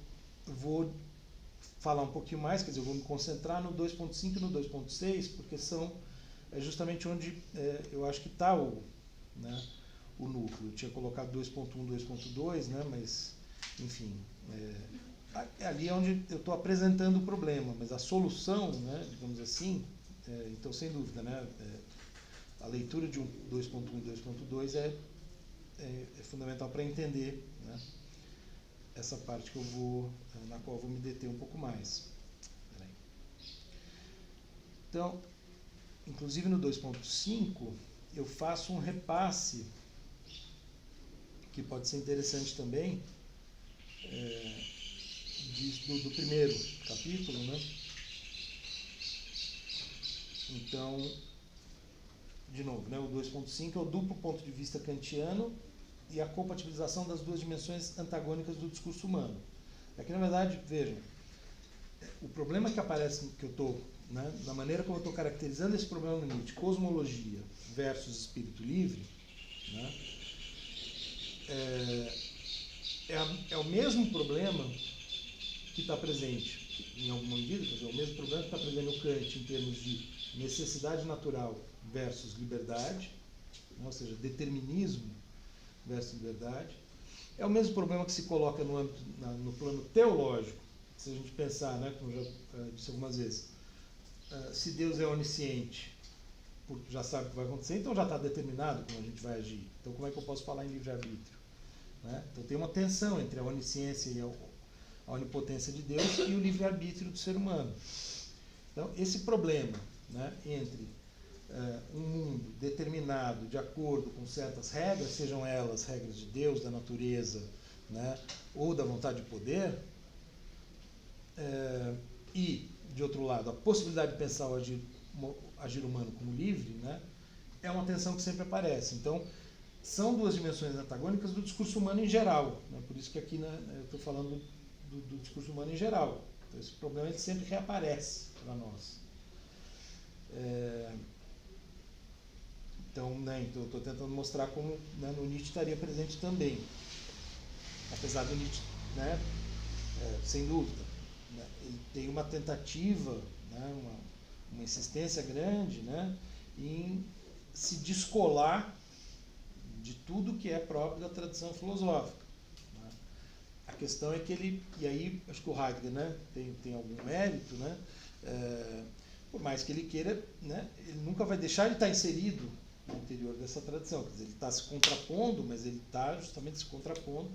vou falar um pouquinho mais, quer dizer, eu vou me concentrar no 2.5 e no 2.6, porque são justamente onde eu acho que está né, o núcleo. Eu tinha colocado 2.1, 2.2, né, mas, enfim, ali é onde eu estou apresentando o problema, mas a solução, né, digamos assim, então, sem dúvida, né, a leitura de 2.1 e 2.2 é fundamental para entender, né, essa parte que na qual eu vou me deter um pouco mais. Então, inclusive no 2.5, eu faço um repasse que pode ser interessante também, do primeiro capítulo, né? Então, de novo, né, o 2.5 é o duplo ponto de vista kantiano e a compatibilização das duas dimensões antagônicas do discurso humano. Aqui, na verdade, vejam, o problema que aparece, que eu estou, né, na maneira como eu estou caracterizando esse problema no Nietzsche, cosmologia versus espírito livre, né, é o mesmo problema que está presente, em alguma medida, quer dizer, é o mesmo problema que está presente no Kant em termos de necessidade natural versus liberdade, né, ou seja, determinismo versus liberdade. É o mesmo problema que se coloca no âmbito, no plano teológico, se a gente pensar, né, como eu já disse algumas vezes, se Deus é onisciente, porque já sabe o que vai acontecer, então já está determinado como a gente vai agir. Então como é que eu posso falar em livre-arbítrio? Né? Então tem uma tensão entre a onisciência e a onipotência de Deus e o livre-arbítrio do ser humano. Então esse problema, né, entre um mundo determinado de acordo com certas regras, sejam elas regras de Deus, da natureza, né, ou da vontade de poder, e, de outro lado, a possibilidade de pensar o agir humano como livre, né, é uma tensão que sempre aparece. Então, são duas dimensões antagônicas do discurso humano em geral. Né, por isso que aqui, né, eu estou falando do discurso humano em geral. Então, esse problema ele sempre reaparece para nós. Então, né, eu estou tentando mostrar como, né, no Nietzsche estaria presente também. Apesar do Nietzsche, né, sem dúvida, né, ele tem uma tentativa, né, uma insistência grande, né, em se descolar de tudo que é próprio da tradição filosófica. Né. A questão é que ele, e aí acho que o Heidegger, né, tem algum mérito, né, por mais que ele queira, né, ele nunca vai deixar de estar inserido no interior dessa tradição. Quer dizer, ele está se contrapondo, mas ele está justamente se contrapondo,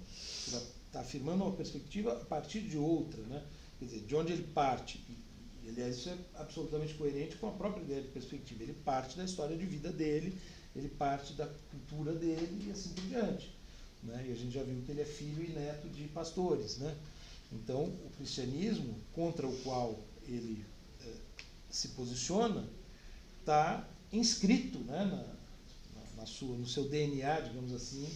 está afirmando uma perspectiva a partir de outra. Né? Quer dizer, de onde ele parte, e aliás isso é absolutamente coerente com a própria ideia de perspectiva, ele parte da história de vida dele, ele parte da cultura dele e assim por diante. Né? E a gente já viu que ele é filho e neto de pastores. Né? Então, o cristianismo, contra o qual ele se posiciona, está inscrito, né, no seu DNA, digamos assim,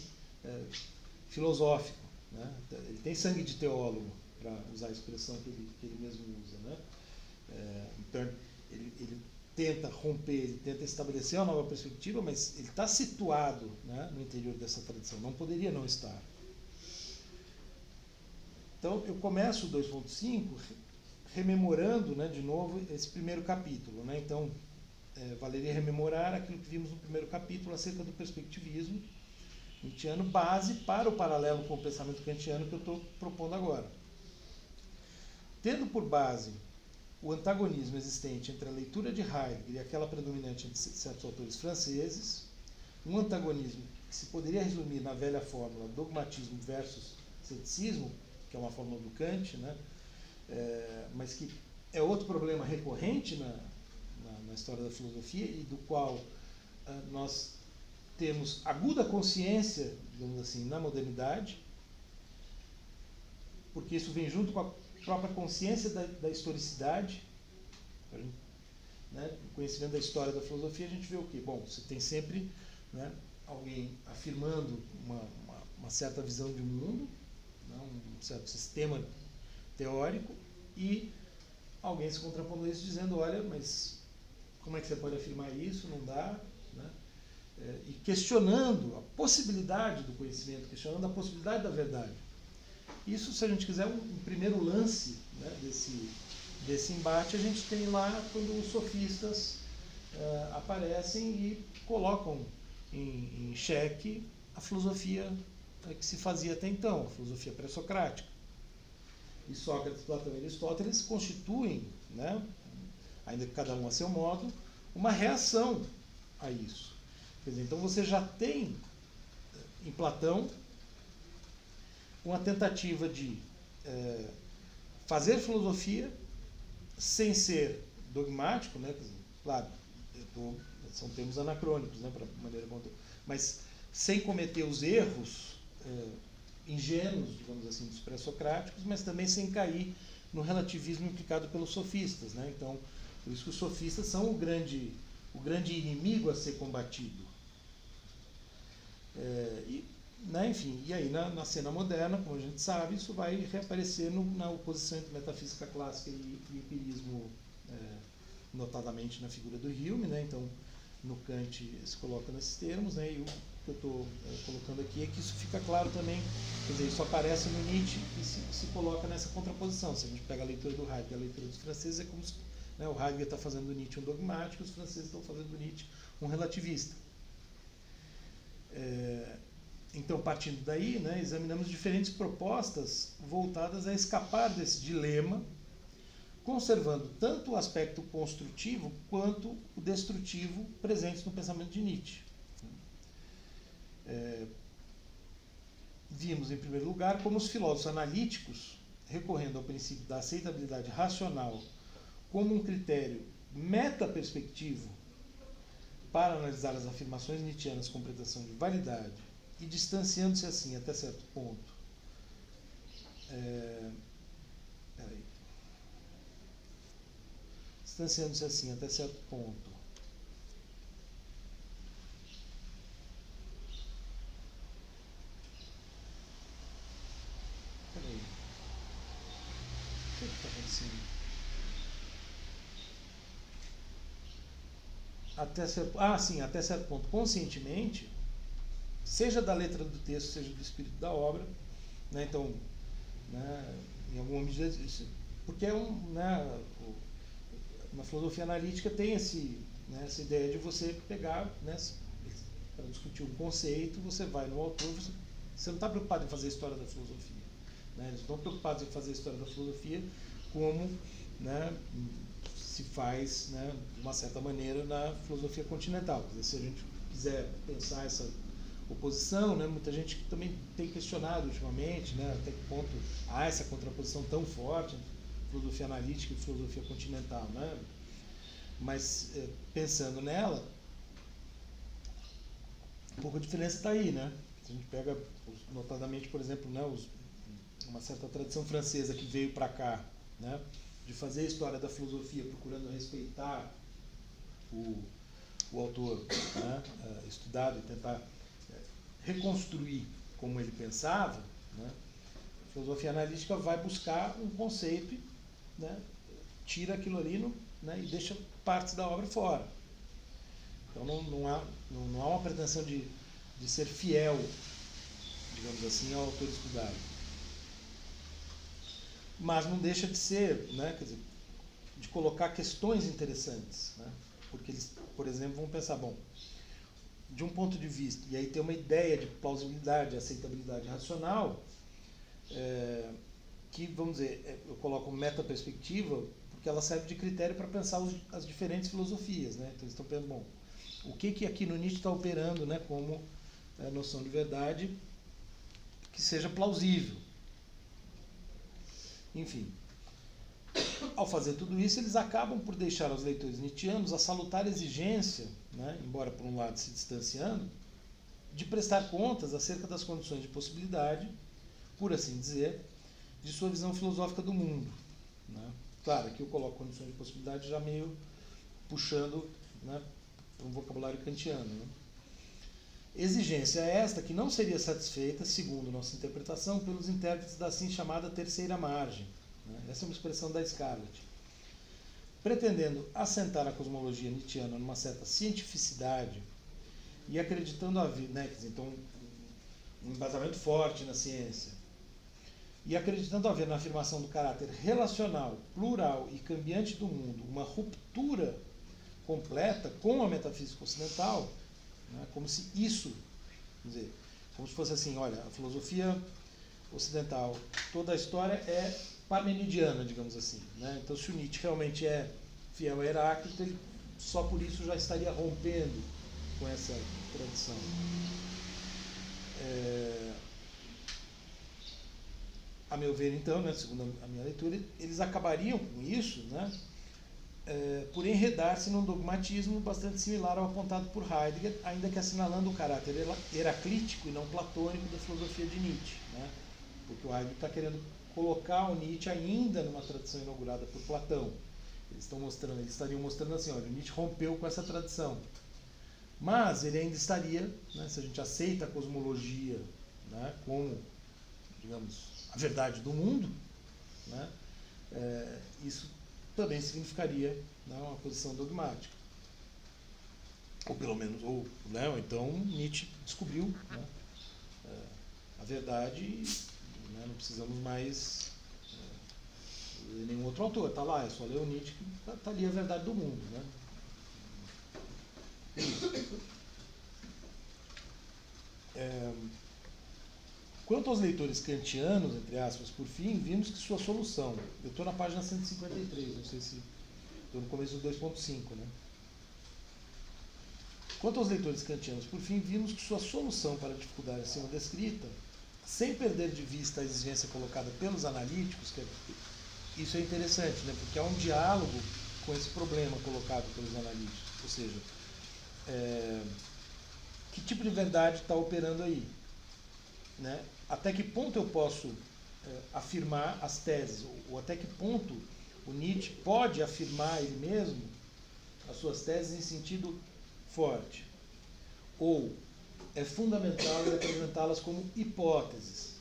filosófico. Né? Ele tem sangue de teólogo, para usar a expressão que ele mesmo usa. Né? Então, ele tenta romper, ele tenta estabelecer uma nova perspectiva, mas ele está situado, né, no interior dessa tradição, não poderia não estar. Então, eu começo o 2.5 rememorando, né, de novo esse primeiro capítulo. Né? Então, valeria rememorar aquilo que vimos no primeiro capítulo acerca do perspectivismo kantiano, base para o paralelo com o pensamento kantiano que eu estou propondo agora. Tendo por base o antagonismo existente entre a leitura de Heidegger e aquela predominante entre certos autores franceses, um antagonismo que se poderia resumir na velha fórmula dogmatismo versus ceticismo, que é uma fórmula do Kant, né? Mas que é outro problema recorrente na história da filosofia e do qual nós temos aguda consciência, digamos assim, na modernidade, porque isso vem junto com a própria consciência da historicidade. Né? No conhecimento da história da filosofia, a gente vê o quê? Bom, você tem sempre, né, alguém afirmando uma certa visão de mundo, né, um certo sistema teórico, e alguém se contrapondo a isso dizendo, olha, mas como é que você pode afirmar isso? Não dá. Né? E questionando a possibilidade do conhecimento, questionando a possibilidade da verdade. Isso, se a gente quiser, um primeiro lance, né, desse embate, a gente tem lá quando os sofistas aparecem e colocam em xeque a filosofia que se fazia até então, a filosofia pré-socrática. E Sócrates, Platão e Aristóteles constituem, né, ainda que cada um a seu modo, uma reação a isso. Quer dizer, então você já tem em Platão uma tentativa de fazer filosofia sem ser dogmático, né? Claro, são termos anacrônicos, né, para a maneira como mas sem cometer os erros ingênuos, digamos assim, dos pré-socráticos, mas também sem cair no relativismo implicado pelos sofistas. Né? Então, por isso que os sofistas são o grande inimigo a ser combatido. Né, enfim, e aí na cena moderna, como a gente sabe, isso vai reaparecer na oposição entre metafísica clássica e empirismo, notadamente na figura do Hume. Né? Então, no Kant se coloca nesses termos, né? E o que eu estou colocando aqui é que isso fica claro também, quer dizer, isso aparece no Nietzsche e se coloca nessa contraposição. Se a gente pega a leitura do Heidegger e a leitura dos franceses, é como se, né, o Heidegger está fazendo do Nietzsche um dogmático, os franceses estão fazendo do Nietzsche um relativista. Então, partindo daí, né, examinamos diferentes propostas voltadas a escapar desse dilema, conservando tanto o aspecto construtivo quanto o destrutivo presentes no pensamento de Nietzsche. Vimos, em primeiro lugar, como os filósofos analíticos, recorrendo ao princípio da aceitabilidade racional como um critério metaperspectivo para analisar as afirmações nietzschianas com pretensão de validade e distanciando-se assim até certo ponto. Distanciando-se assim até certo ponto. Peraí. O que está acontecendo? Até certo ponto, conscientemente, seja da letra do texto, seja do espírito da obra, né? Então, né, em alguma medida, porque uma filosofia analítica tem essa ideia de você pegar, né, para discutir um conceito, você vai no autor, você não está preocupado em fazer a história da filosofia. Né? Eles estão preocupados em fazer a história da filosofia como, né, se faz, né, de uma certa maneira na filosofia continental. Quer dizer, se a gente quiser pensar essa oposição, né, muita gente também tem questionado ultimamente, né, até que ponto há essa contraposição tão forte entre filosofia analítica e filosofia continental. Né? Mas, pensando nela, um pouco a diferença está aí. Né? Se a gente pega, notadamente, por exemplo, né, uma certa tradição francesa que veio para cá, né, de fazer a história da filosofia procurando respeitar o autor, né, estudado e tentar reconstruir como ele pensava, né, a filosofia analítica vai buscar um conceito, né, tira aquilo ali, né, e deixa partes da obra fora. Então não há uma pretensão de ser fiel, digamos assim, ao autor estudado. Mas não deixa de ser, né, quer dizer, de colocar questões interessantes. Né? Porque eles, por exemplo, vão pensar, bom, de um ponto de vista, e aí tem uma ideia de plausibilidade, aceitabilidade racional, que, vamos dizer, eu coloco metaperspectiva, porque ela serve de critério para pensar as diferentes filosofias. Né? Então eles estão pensando, bom, o que aqui no Nietzsche está operando, né, como noção de verdade que seja plausível. Enfim, ao fazer tudo isso, eles acabam por deixar aos leitores nietzschianos a salutar exigência, né, embora por um lado se distanciando, de prestar contas acerca das condições de possibilidade, por assim dizer, de sua visão filosófica do mundo. Né? Claro, aqui eu coloco condições de possibilidade já meio puxando, né, para um vocabulário kantiano. Né? Exigência esta que não seria satisfeita, segundo nossa interpretação, pelos intérpretes da assim chamada terceira margem. Né? Essa é uma expressão da Scarlett. Pretendendo assentar a cosmologia nietzschiana numa certa cientificidade e acreditando haver, né, então, um embasamento forte na ciência, e acreditando haver na afirmação do caráter relacional, plural e cambiante do mundo uma ruptura completa com a metafísica ocidental, né, como se isso, vamos dizer, como se fosse assim, olha, a filosofia ocidental, toda a história é parmenidiana, digamos assim. Né? Então, se o Nietzsche realmente é fiel a Heráclito, ele só por isso já estaria rompendo com essa tradição. A meu ver, então, né, segundo a minha leitura, eles acabariam com isso, né, por enredar-se num dogmatismo bastante similar ao apontado por Heidegger, ainda que assinalando o caráter heraclítico e não platônico da filosofia de Nietzsche. Né? Porque o Heidegger está querendo colocar o Nietzsche ainda numa tradição inaugurada por Platão. Eles estariam mostrando assim, olha, o Nietzsche rompeu com essa tradição. Mas ele ainda estaria, né, se a gente aceita a cosmologia, né, como, digamos, a verdade do mundo, né, isso também significaria, né, uma posição dogmática. Ou pelo menos, ou então Nietzsche descobriu, né, a verdade e, né, não precisamos mais ler nenhum outro autor. Está lá, é só ler o Nietzsche que está ali a verdade do mundo. Né? Quanto aos leitores kantianos, entre aspas, por fim, vimos que sua solução... Eu estou na página 153, não sei se... Estou no começo do 2.5, né? Quanto aos leitores kantianos, por fim, vimos que sua solução para a dificuldade acima descrita, sem perder de vista a exigência colocada pelos analíticos, isso é interessante, né? Porque há um diálogo com esse problema colocado pelos analíticos. Ou seja, que tipo de verdade está operando aí? Né? Até que ponto eu posso afirmar as teses? Ou até que ponto o Nietzsche pode afirmar ele mesmo as suas teses em sentido forte? Ou é fundamental apresentá-las como hipóteses?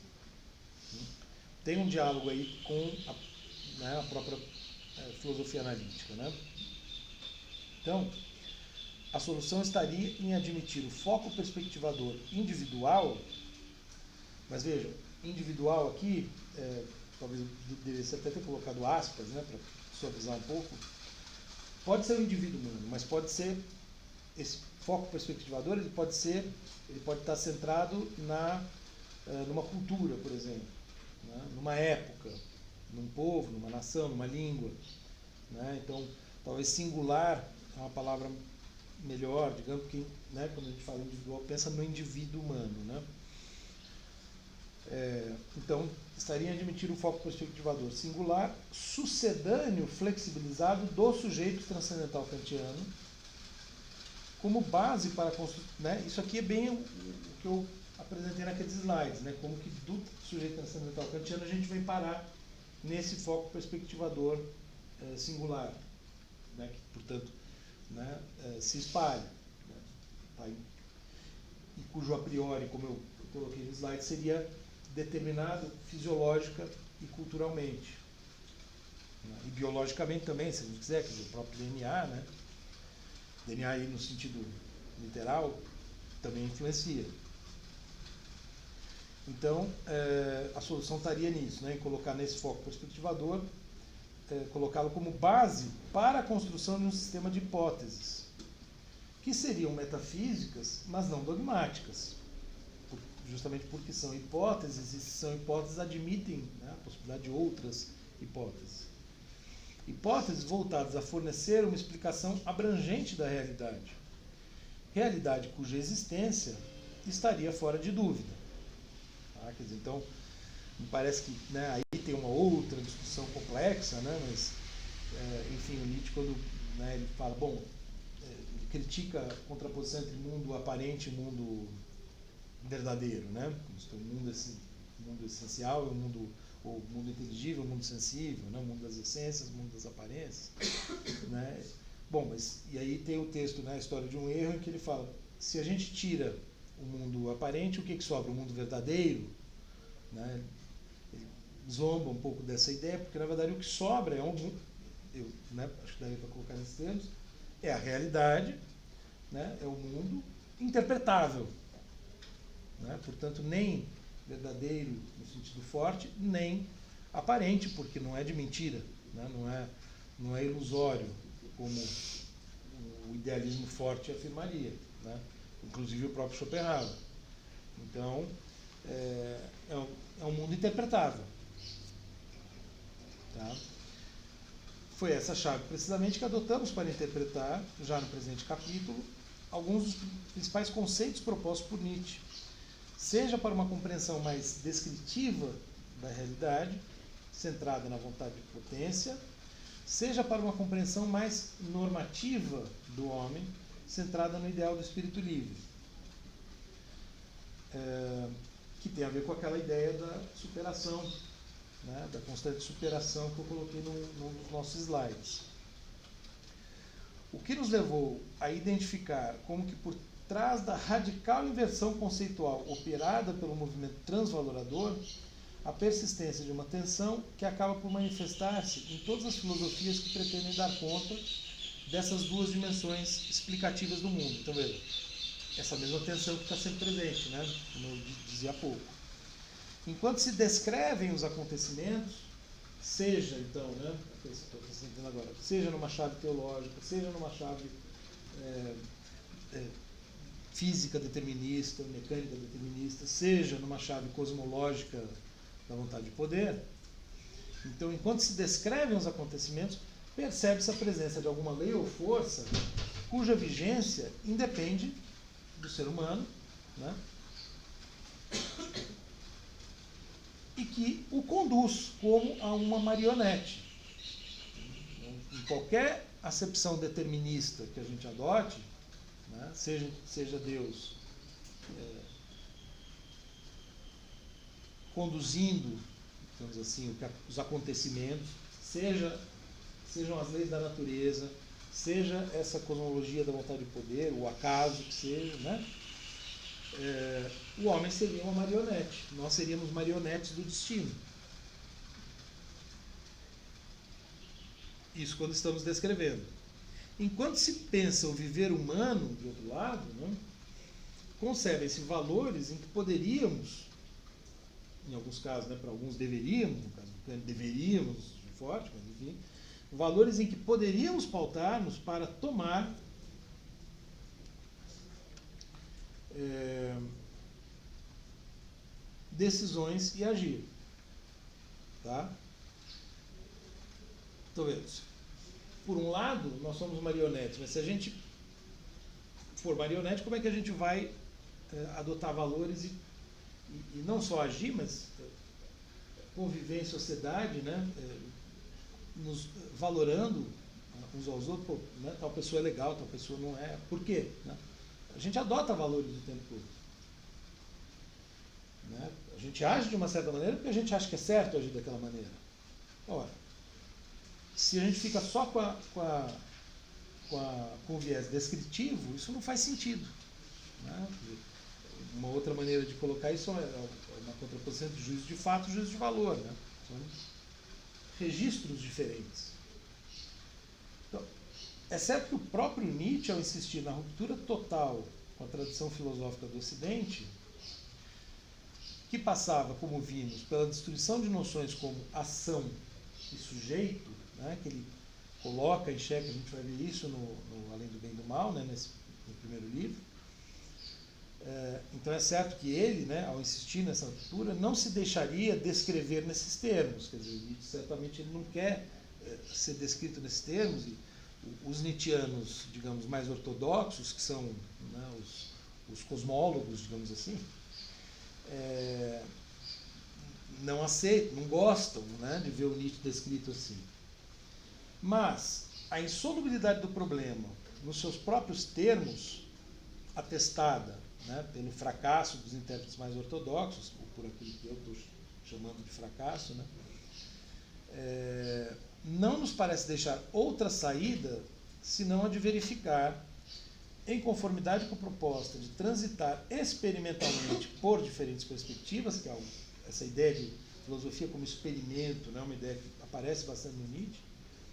Tem um diálogo aí com a própria filosofia analítica, né? Então, a solução estaria em admitir o foco perspectivador individual, mas vejam, individual aqui, talvez eu devesse até ter colocado aspas, né, para suavizar um pouco, pode ser o indivíduo humano, mas pode ser, esse foco perspectivador, ele pode estar centrado numa cultura, por exemplo, né, numa época, num povo, numa nação, numa língua, né? Então, talvez singular é uma palavra melhor, digamos que, né, quando a gente fala individual, pensa no indivíduo humano, né? Então, estaria em admitir o foco perspectivador singular, sucedâneo flexibilizado do sujeito transcendental kantiano, como base para a construção, né? Isso aqui é bem o que eu apresentei naqueles slides, né? Como que do sujeito transcendental kantiano a gente vem parar nesse foco perspectivador singular, né? Que, portanto, né, se espalha, né? Tá aí. E cujo a priori, como eu coloquei no slide, seria determinado fisiológica e culturalmente, né? E biologicamente também, se a gente quiser, quer dizer, o próprio DNA, né? DNA aí no sentido literal também influencia. Então, a solução estaria nisso, né? Em colocar nesse foco perspectivador, colocá-lo como base para a construção de um sistema de hipóteses, que seriam metafísicas, mas não dogmáticas, justamente porque são hipóteses, e se são hipóteses admitem, né, a possibilidade de outras hipóteses. Hipóteses voltadas a fornecer uma explicação abrangente da realidade. Realidade cuja existência estaria fora de dúvida. Tá? Quer dizer, então, me parece que, né, aí tem uma outra discussão complexa, né, mas, enfim, o Nietzsche, quando, né, ele fala, bom, ele critica a contraposição entre mundo aparente e mundo verdadeiro, né? O mundo essencial e o mundo inteligível, o mundo sensível, né? O mundo das essências, o mundo das aparências, né? Bom, mas e aí tem o texto, né, a história de um erro, em que ele fala: se a gente tira o mundo aparente, o que sobra? O mundo verdadeiro, né? Ele zomba um pouco dessa ideia, porque na verdade o que sobra é né, acho que daria para colocar nesses termos, é a realidade, né? É o mundo interpretável. Né? Portanto, nem verdadeiro no sentido forte, nem aparente, porque não é de mentira, né? Não é ilusório, como o idealismo forte afirmaria, né? Inclusive o próprio Schopenhauer. Então, é um mundo interpretável. Tá? Foi essa chave, precisamente, que adotamos para interpretar, já no presente capítulo, alguns dos principais conceitos propostos por Nietzsche, seja para uma compreensão mais descritiva da realidade, centrada na vontade de potência, seja para uma compreensão mais normativa do homem, centrada no ideal do espírito livre, que tem a ver com aquela ideia da superação, né, da constante superação que eu coloquei num dos nossos slides. O que nos levou a identificar como que por trás da radical inversão conceitual operada pelo movimento transvalorador, a persistência de uma tensão que acaba por manifestar-se em todas as filosofias que pretendem dar conta dessas duas dimensões explicativas do mundo. Então, veja, essa mesma tensão que está sempre presente, né? Como eu dizia há pouco. Enquanto se descrevem os acontecimentos, seja, então, né, estou sentindo agora, seja numa chave teológica, seja numa chave física determinista, mecânica determinista, seja numa chave cosmológica da vontade de poder. Então, enquanto se descrevem os acontecimentos, percebe-se a presença de alguma lei ou força cuja vigência independe do ser humano, né? E que o conduz como a uma marionete. Em qualquer acepção determinista que a gente adote, né? seja Deus conduzindo, digamos assim, os acontecimentos, sejam as leis da natureza, seja essa cosmologia da vontade de poder, o acaso que seja, né? O homem seria uma marionete. Nós seríamos marionetes do destino. Isso quando estamos descrevendo. Enquanto se pensa o viver humano, de outro lado, né, concebem-se valores em que poderíamos, em alguns casos, né, para alguns deveríamos, no caso do Kant, deveríamos, de forte, mas enfim, valores em que poderíamos pautar-nos para tomar decisões e agir. Tá? Então, por um lado, nós somos marionetes, mas se a gente for marionete, como é que a gente vai adotar valores e não só agir, mas conviver em sociedade, né? Nos valorando uns aos outros, pô, né? Tal pessoa é legal, tal pessoa não é. Por quê? Né? A gente adota valores o tempo todo. Né? A gente age de uma certa maneira porque a gente acha que é certo agir daquela maneira. Ora, se a gente fica só com o viés descritivo, isso não faz sentido. Né? Uma outra maneira de colocar isso é uma contraposição entre juízo de fato e juízo de valor. Né? São registros diferentes. Então, é certo que o próprio Nietzsche, ao insistir na ruptura total com a tradição filosófica do Ocidente, que passava, como vimos, pela destruição de noções como ação e sujeito, né, que ele coloca em xeque, a gente vai ver isso no Além do Bem e do Mal, né, no primeiro livro. Então é certo que ele, né, ao insistir nessa ruptura, não se deixaria descrever nesses termos. Quer dizer, Nietzsche, certamente ele não quer ser descrito nesses termos, e os nietzschianos, digamos, mais ortodoxos, que são, né, os cosmólogos, digamos assim, não aceitam, não gostam, né, de ver o Nietzsche descrito assim. Mas a insolubilidade do problema, nos seus próprios termos, atestada, né, pelo fracasso dos intérpretes mais ortodoxos, ou por aquilo que eu estou chamando de fracasso, né, não nos parece deixar outra saída senão a de verificar, em conformidade com a proposta de transitar experimentalmente por diferentes perspectivas, que é essa ideia de filosofia como experimento, né, uma ideia que aparece bastante no Nietzsche.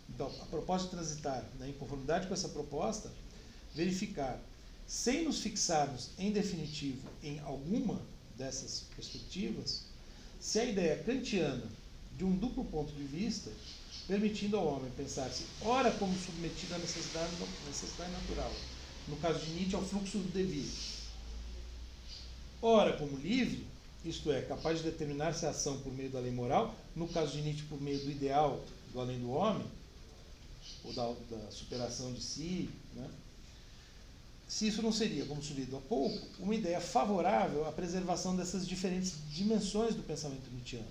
Então, a proposta de transitar, né, em conformidade com essa proposta, verificar, sem nos fixarmos em definitivo em alguma dessas perspectivas, se a ideia kantiana de um duplo ponto de vista, permitindo ao homem pensar-se ora como submetido à necessidade natural, no caso de Nietzsche, ao fluxo do devir, ora como livre, isto é, capaz de determinar-se a ação por meio da lei moral, no caso de Nietzsche, por meio do ideal do além do homem, ou da superação de si, né? Se isso não seria, como sugerido há pouco, uma ideia favorável à preservação dessas diferentes dimensões do pensamento nietzschiano,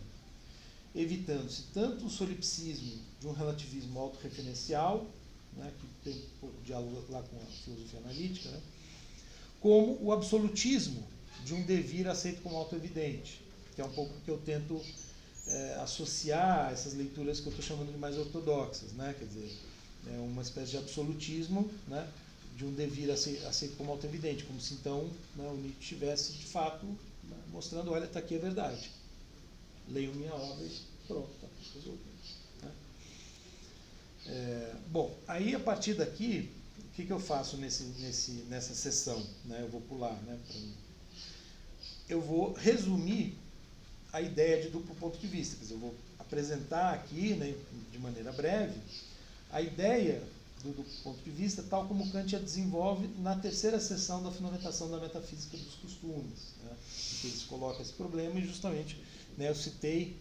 evitando-se tanto o solipsismo de um relativismo autorreferencial, né, que tem um pouco de diálogo lá com a filosofia analítica, né, como o absolutismo de um devir aceito como autoevidente, que é um pouco que eu tento associar a essas leituras que eu estou chamando de mais ortodoxas, né, quer dizer, é uma espécie de absolutismo, né, de um devir aceito como autoevidente, como se então, né, o Nietzsche estivesse de fato, né, mostrando, olha, está aqui a verdade, leiam minha obra e pronto, está resolvido. Né? Bom, aí a partir daqui, o que eu faço nessa sessão? Né? Eu vou pular, né, eu vou resumir a ideia de duplo ponto de vista, quer dizer, eu vou apresentar aqui, né, de maneira breve, a ideia do duplo ponto de vista, tal como Kant a desenvolve na terceira seção da fundamentação da metafísica dos costumes, né, em que ele coloca esse problema, e justamente, né, eu citei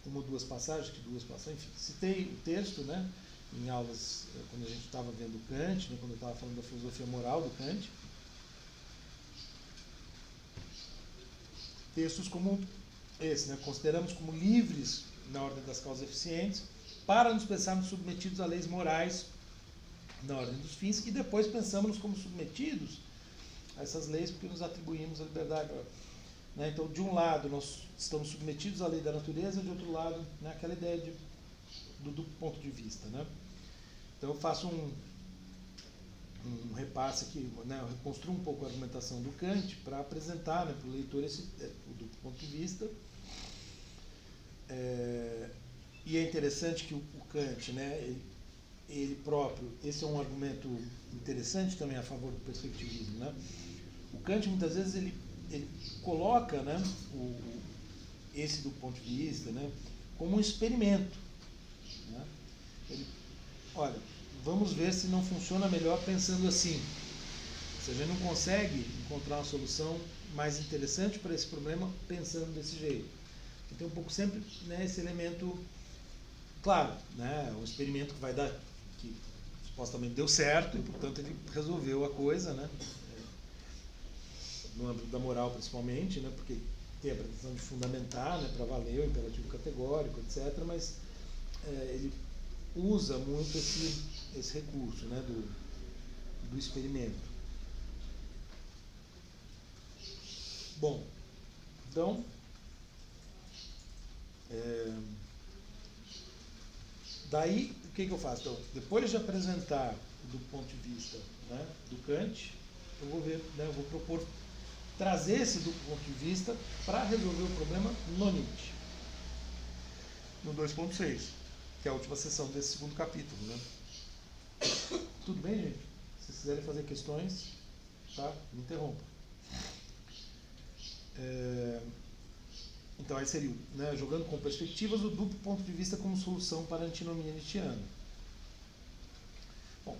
uma ou duas passagens, enfim, citei o texto, né, em aulas, quando a gente estava vendo Kant, né, quando eu estava falando da filosofia moral do Kant, textos como esse, né, consideramos como livres na ordem das causas eficientes, para nos pensarmos submetidos a leis morais na ordem dos fins, e depois pensamos como submetidos a essas leis porque nos atribuímos a liberdade. Né? Então, de um lado, nós estamos submetidos à lei da natureza, de outro lado, né, aquela ideia do duplo ponto de vista. Né? Então, eu faço um repasse aqui, né, eu reconstruo um pouco a argumentação do Kant para apresentar, né, para o leitor o duplo ponto de vista. E é interessante que o Kant, né, ele próprio, esse é um argumento interessante também a favor do perspectivismo, né? O Kant muitas vezes ele coloca, né, esse do ponto de vista, né, como um experimento, né? Olha, vamos ver se não funciona melhor pensando assim. Se a gente não consegue encontrar uma solução mais interessante para esse problema pensando desse jeito. Então tem um pouco sempre, né, esse elemento, claro, né, um experimento que vai dar, que supostamente deu certo e portanto ele resolveu a coisa, né, no âmbito da moral principalmente, né, porque tem a pretensão de fundamentar, né, para valer o imperativo categórico, etc., mas ele usa muito esse recurso, né, do experimento. Bom, então, daí o que eu faço? Então, depois de apresentar do ponto de vista, né, do Kant, eu vou ver, né, eu vou propor trazer esse do ponto de vista para resolver o problema no Nietzsche, no 2.6, que é a última sessão desse segundo capítulo, né? Tudo bem, gente? Se vocês quiserem fazer questões, tá? Me interrompa. Então aí seria, né, jogando com perspectivas, o duplo ponto de vista como solução para a antinomia nietzschiana. Bom,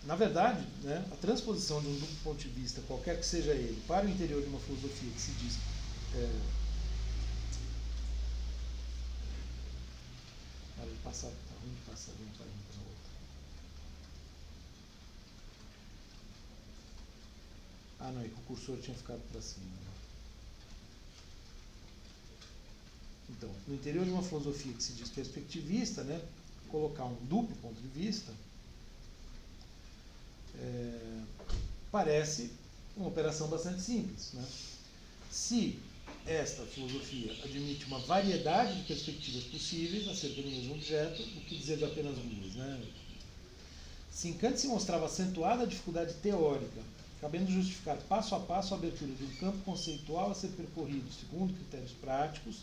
na verdade, né, a transposição de um duplo ponto de vista, qualquer que seja ele, para o interior de uma filosofia que se diz tá ruim de passar de uma página para outra. Ah, não, é que o cursor tinha ficado para cima. Então, no interior de uma filosofia que se diz perspectivista, né, colocar um duplo ponto de vista parece uma operação bastante simples. Né? Se esta filosofia admite uma variedade de perspectivas possíveis acerca do mesmo objeto, o que dizer de apenas duas? Né? Se em Kant se mostrava acentuada a dificuldade teórica, cabendo justificar passo a passo a abertura de um campo conceitual a ser percorrido segundo critérios práticos,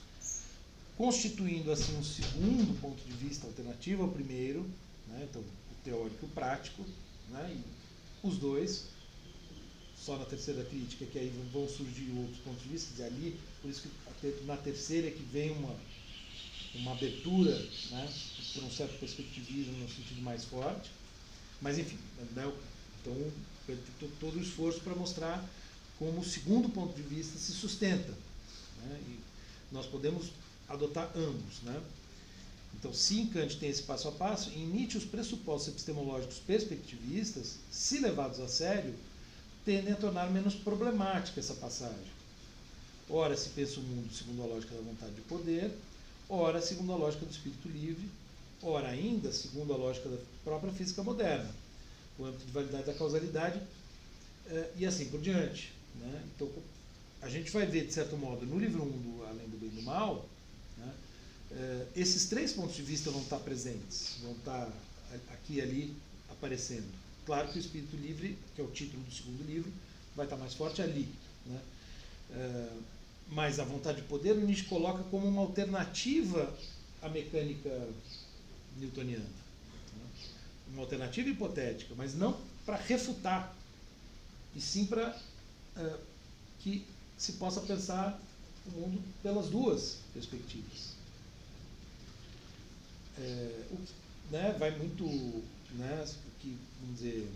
constituindo assim um segundo ponto de vista alternativo ao primeiro, né? Então o teórico e o prático, né? E os dois, só na terceira crítica que aí vão surgir outros pontos de vista, quer dizer, ali, por isso que na terceira é que vem uma abertura, né, por um certo perspectivismo no sentido mais forte, mas enfim, né, então todo o esforço para mostrar como o segundo ponto de vista se sustenta, né, e nós podemos adotar ambos, né? Então, se em Kant tem esse passo a passo, em Nietzsche os pressupostos epistemológicos perspectivistas, se levados a sério, tendem a tornar menos problemática essa passagem. Ora se pensa o mundo segundo a lógica da vontade de poder, ora segundo a lógica do espírito livre, ora ainda segundo a lógica da própria física moderna, o âmbito de validade da causalidade e assim por diante. Né? Então, a gente vai ver, de certo modo, no livro 1 do Além do Bem e do Mal, né, esses três pontos de vista vão estar presentes, vão estar aqui e ali aparecendo. Claro que o espírito livre, que é o título do segundo livro, vai estar mais forte ali. Né? Mas a vontade de poder o Nietzsche coloca como uma alternativa à mecânica newtoniana. Né? Uma alternativa hipotética, mas não para refutar, e sim para que se possa pensar o mundo pelas duas perspectivas. O que, né, vai muito né, que, vamos dizer,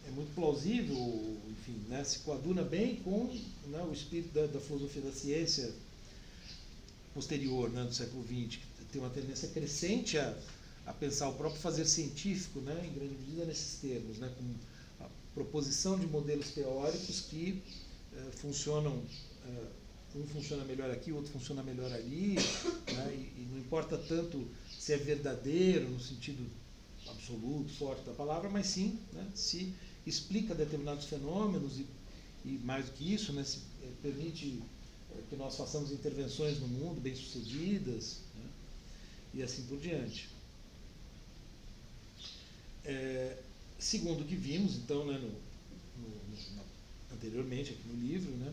é muito plausível, enfim, né, se coaduna bem com, né, o espírito da filosofia da ciência posterior, né, do século XX, que tem uma tendência crescente a pensar o próprio fazer científico, né, em grande medida nesses termos, né, com a proposição de modelos teóricos que funcionam, um funciona melhor aqui, o outro funciona melhor ali, né, e não importa tanto se é verdadeiro no sentido absoluto, forte da palavra, mas sim, né, se explica determinados fenômenos e mais do que isso, né, se permite que nós façamos intervenções no mundo bem-sucedidas, né, e assim por diante. Segundo o que vimos, então, né, anteriormente aqui no livro, né,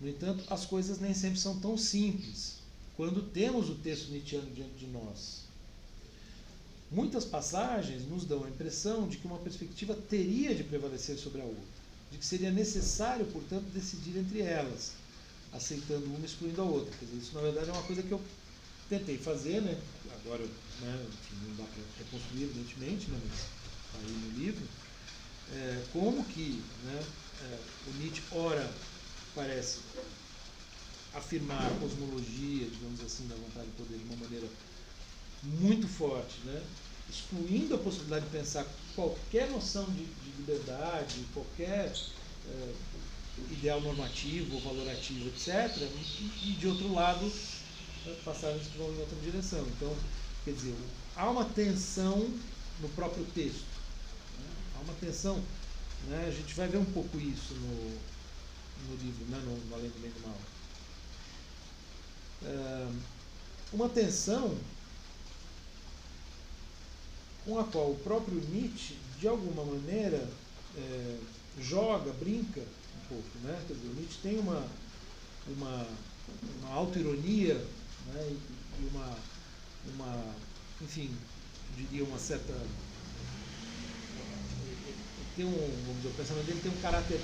no entanto, as coisas nem sempre são tão simples quando temos o texto nietzschiano diante de nós. Muitas passagens nos dão a impressão de que uma perspectiva teria de prevalecer sobre a outra, de que seria necessário, portanto, decidir entre elas, aceitando uma e excluindo a outra. Quer dizer, isso, na verdade, é uma coisa que eu tentei fazer, né? Agora, né, enfim, não dá para reconstruir, evidentemente, né, mas está aí no livro. Como que, né, o Nietzsche, ora, parece afirmar a cosmologia, digamos assim, da vontade de poder de uma maneira muito forte, né, excluindo a possibilidade de pensar qualquer noção de liberdade, qualquer ideal normativo ou valorativo, etc., e de outro lado, passagens que vão em outra direção. Então, quer dizer, há uma tensão no próprio texto, né? Há uma tensão, né? A gente vai ver um pouco isso no livro, né? no Além do Bem e do Mal. Uma tensão com a qual o próprio Nietzsche, de alguma maneira, joga, brinca um pouco, né? Quer dizer, o Nietzsche tem uma auto-ironia, né? E enfim, eu diria uma certa, tem vamos dizer, o pensamento dele tem um caráter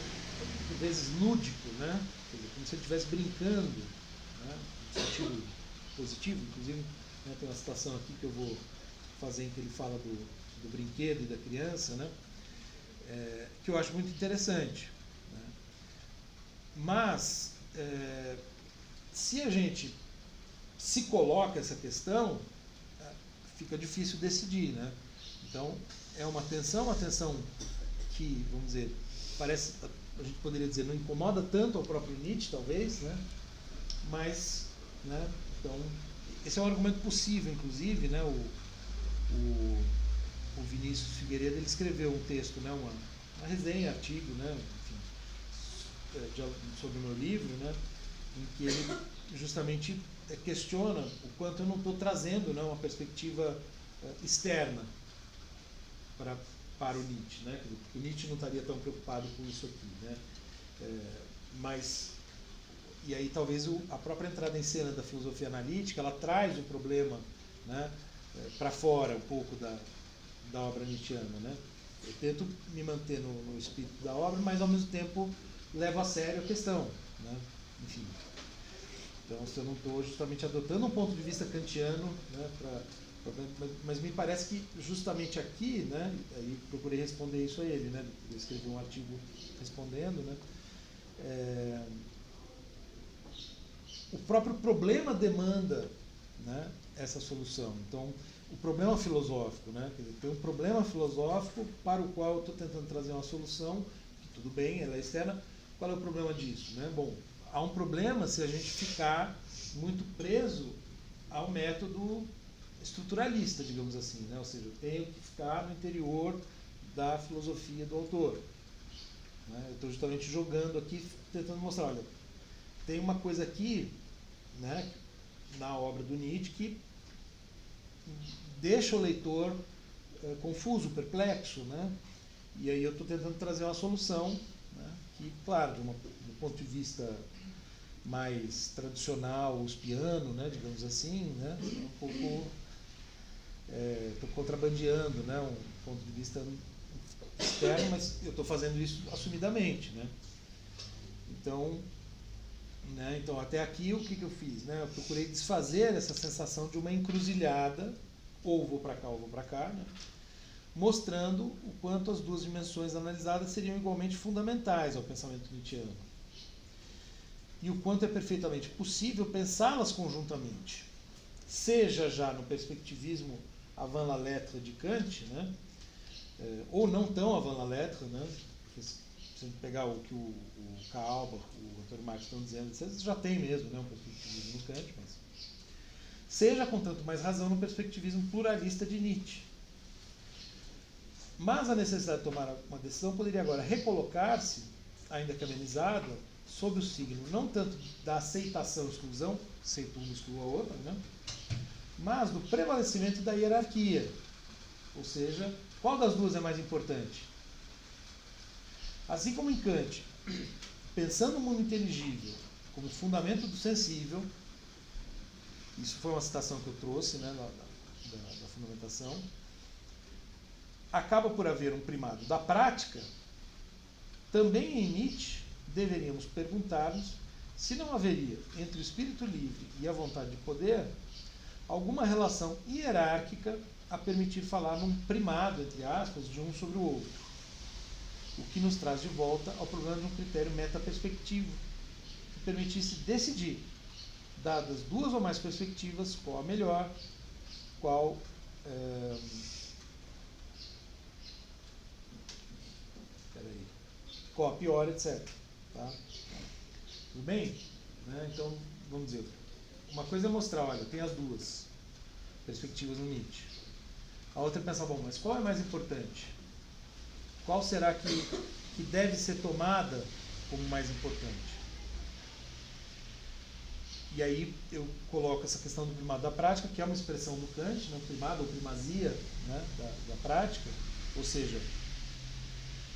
por vezes lúdico, né? Quer dizer, como se ele estivesse brincando, né? No sentido positivo. Inclusive, né, tem uma citação aqui que eu vou fazer em que ele fala do brinquedo e da criança, né? Que eu acho muito interessante, né? Mas se a gente se coloca essa questão, fica difícil decidir, né? Então, é uma tensão que, vamos dizer, parece, a gente poderia dizer, não incomoda tanto ao próprio Nietzsche, talvez, né? Mas, né? Então, esse é um argumento possível, inclusive, né? O Vinícius Figueiredo, ele escreveu um texto, né? Uma resenha, artigo, né? Enfim, sobre o meu livro, né? Em que ele justamente questiona o quanto eu não estou trazendo, né, uma perspectiva externa para o Nietzsche, né? Porque o Nietzsche não estaria tão preocupado com isso aqui, né? Mas, e aí talvez a própria entrada em cena da filosofia analítica, ela traz o problema, né, para fora um pouco da obra nietzschiana, né? Eu tento me manter no espírito da obra, mas ao mesmo tempo levo a sério a questão, né? Enfim. Então, se eu não estou justamente adotando um ponto de vista kantiano, né, mas me parece que justamente aqui, né, aí procurei responder isso a ele, né, eu escrevi um artigo respondendo, né, o próprio problema demanda, né, essa solução. Então, o problema filosófico, né, quer dizer, tem um problema filosófico para o qual eu estou tentando trazer uma solução, que tudo bem, ela é externa. Qual é o problema disso, né? Bom, há um problema se a gente ficar muito preso ao método estruturalista, digamos assim, né? Ou seja, eu tenho que ficar no interior da filosofia do autor, né? Eu estou justamente jogando aqui, tentando mostrar, olha, tem uma coisa aqui, né, na obra do Nietzsche que deixa o leitor confuso, perplexo, né? E aí eu estou tentando trazer uma solução, né, que, claro, do ponto de vista mais tradicional, uspiano, né, digamos assim, né, um pouco estou contrabandeando, né, um ponto de vista externo, mas eu estou fazendo isso assumidamente, né. Então até aqui o que eu fiz, né? Eu procurei desfazer essa sensação de uma encruzilhada, ou vou para cá ou vou para cá, né? mostrando o quanto as duas dimensões analisadas seriam igualmente fundamentais ao pensamento nietzschiano, e o quanto é perfeitamente possível pensá-las conjuntamente, seja já no perspectivismo avant la lettre de Kant, né, ou não tão avant la lettre, né, porque se a gente pegar o que o Karl Albach, o Antônio Marx estão dizendo, você já tem mesmo, né, um perspectivismo no Kant, mas seja com tanto mais razão no perspectivismo pluralista de Nietzsche. Mas a necessidade de tomar uma decisão poderia agora recolocar-se, ainda que amenizada, sob o signo não tanto da aceitação e exclusão, aceito uma, exclua a outra, né? Mas do prevalecimento da hierarquia. Ou seja, qual das duas é mais importante? Assim como em Kant, pensando o mundo inteligível como fundamento do sensível, isso foi uma citação que eu trouxe, né, da fundamentação, acaba por haver um primado da prática, também em Nietzsche deveríamos perguntar-nos se não haveria entre o espírito livre e a vontade de poder alguma relação hierárquica a permitir falar num primado, entre aspas, de um sobre o outro, o que nos traz de volta ao problema de um critério metaperspectivo que permitisse decidir, dadas duas ou mais perspectivas, qual a melhor, qual qual a pior, etc. Tá? Tudo bem? Né? Então, vamos dizer, uma coisa é mostrar, olha, tem as duas perspectivas no Nietzsche. A outra é pensar, bom, mas qual é mais importante? Qual será que deve ser tomada como mais importante? E aí eu coloco essa questão do primado da prática, que é uma expressão do Kant, né, primado ou primazia, né, da prática, ou seja,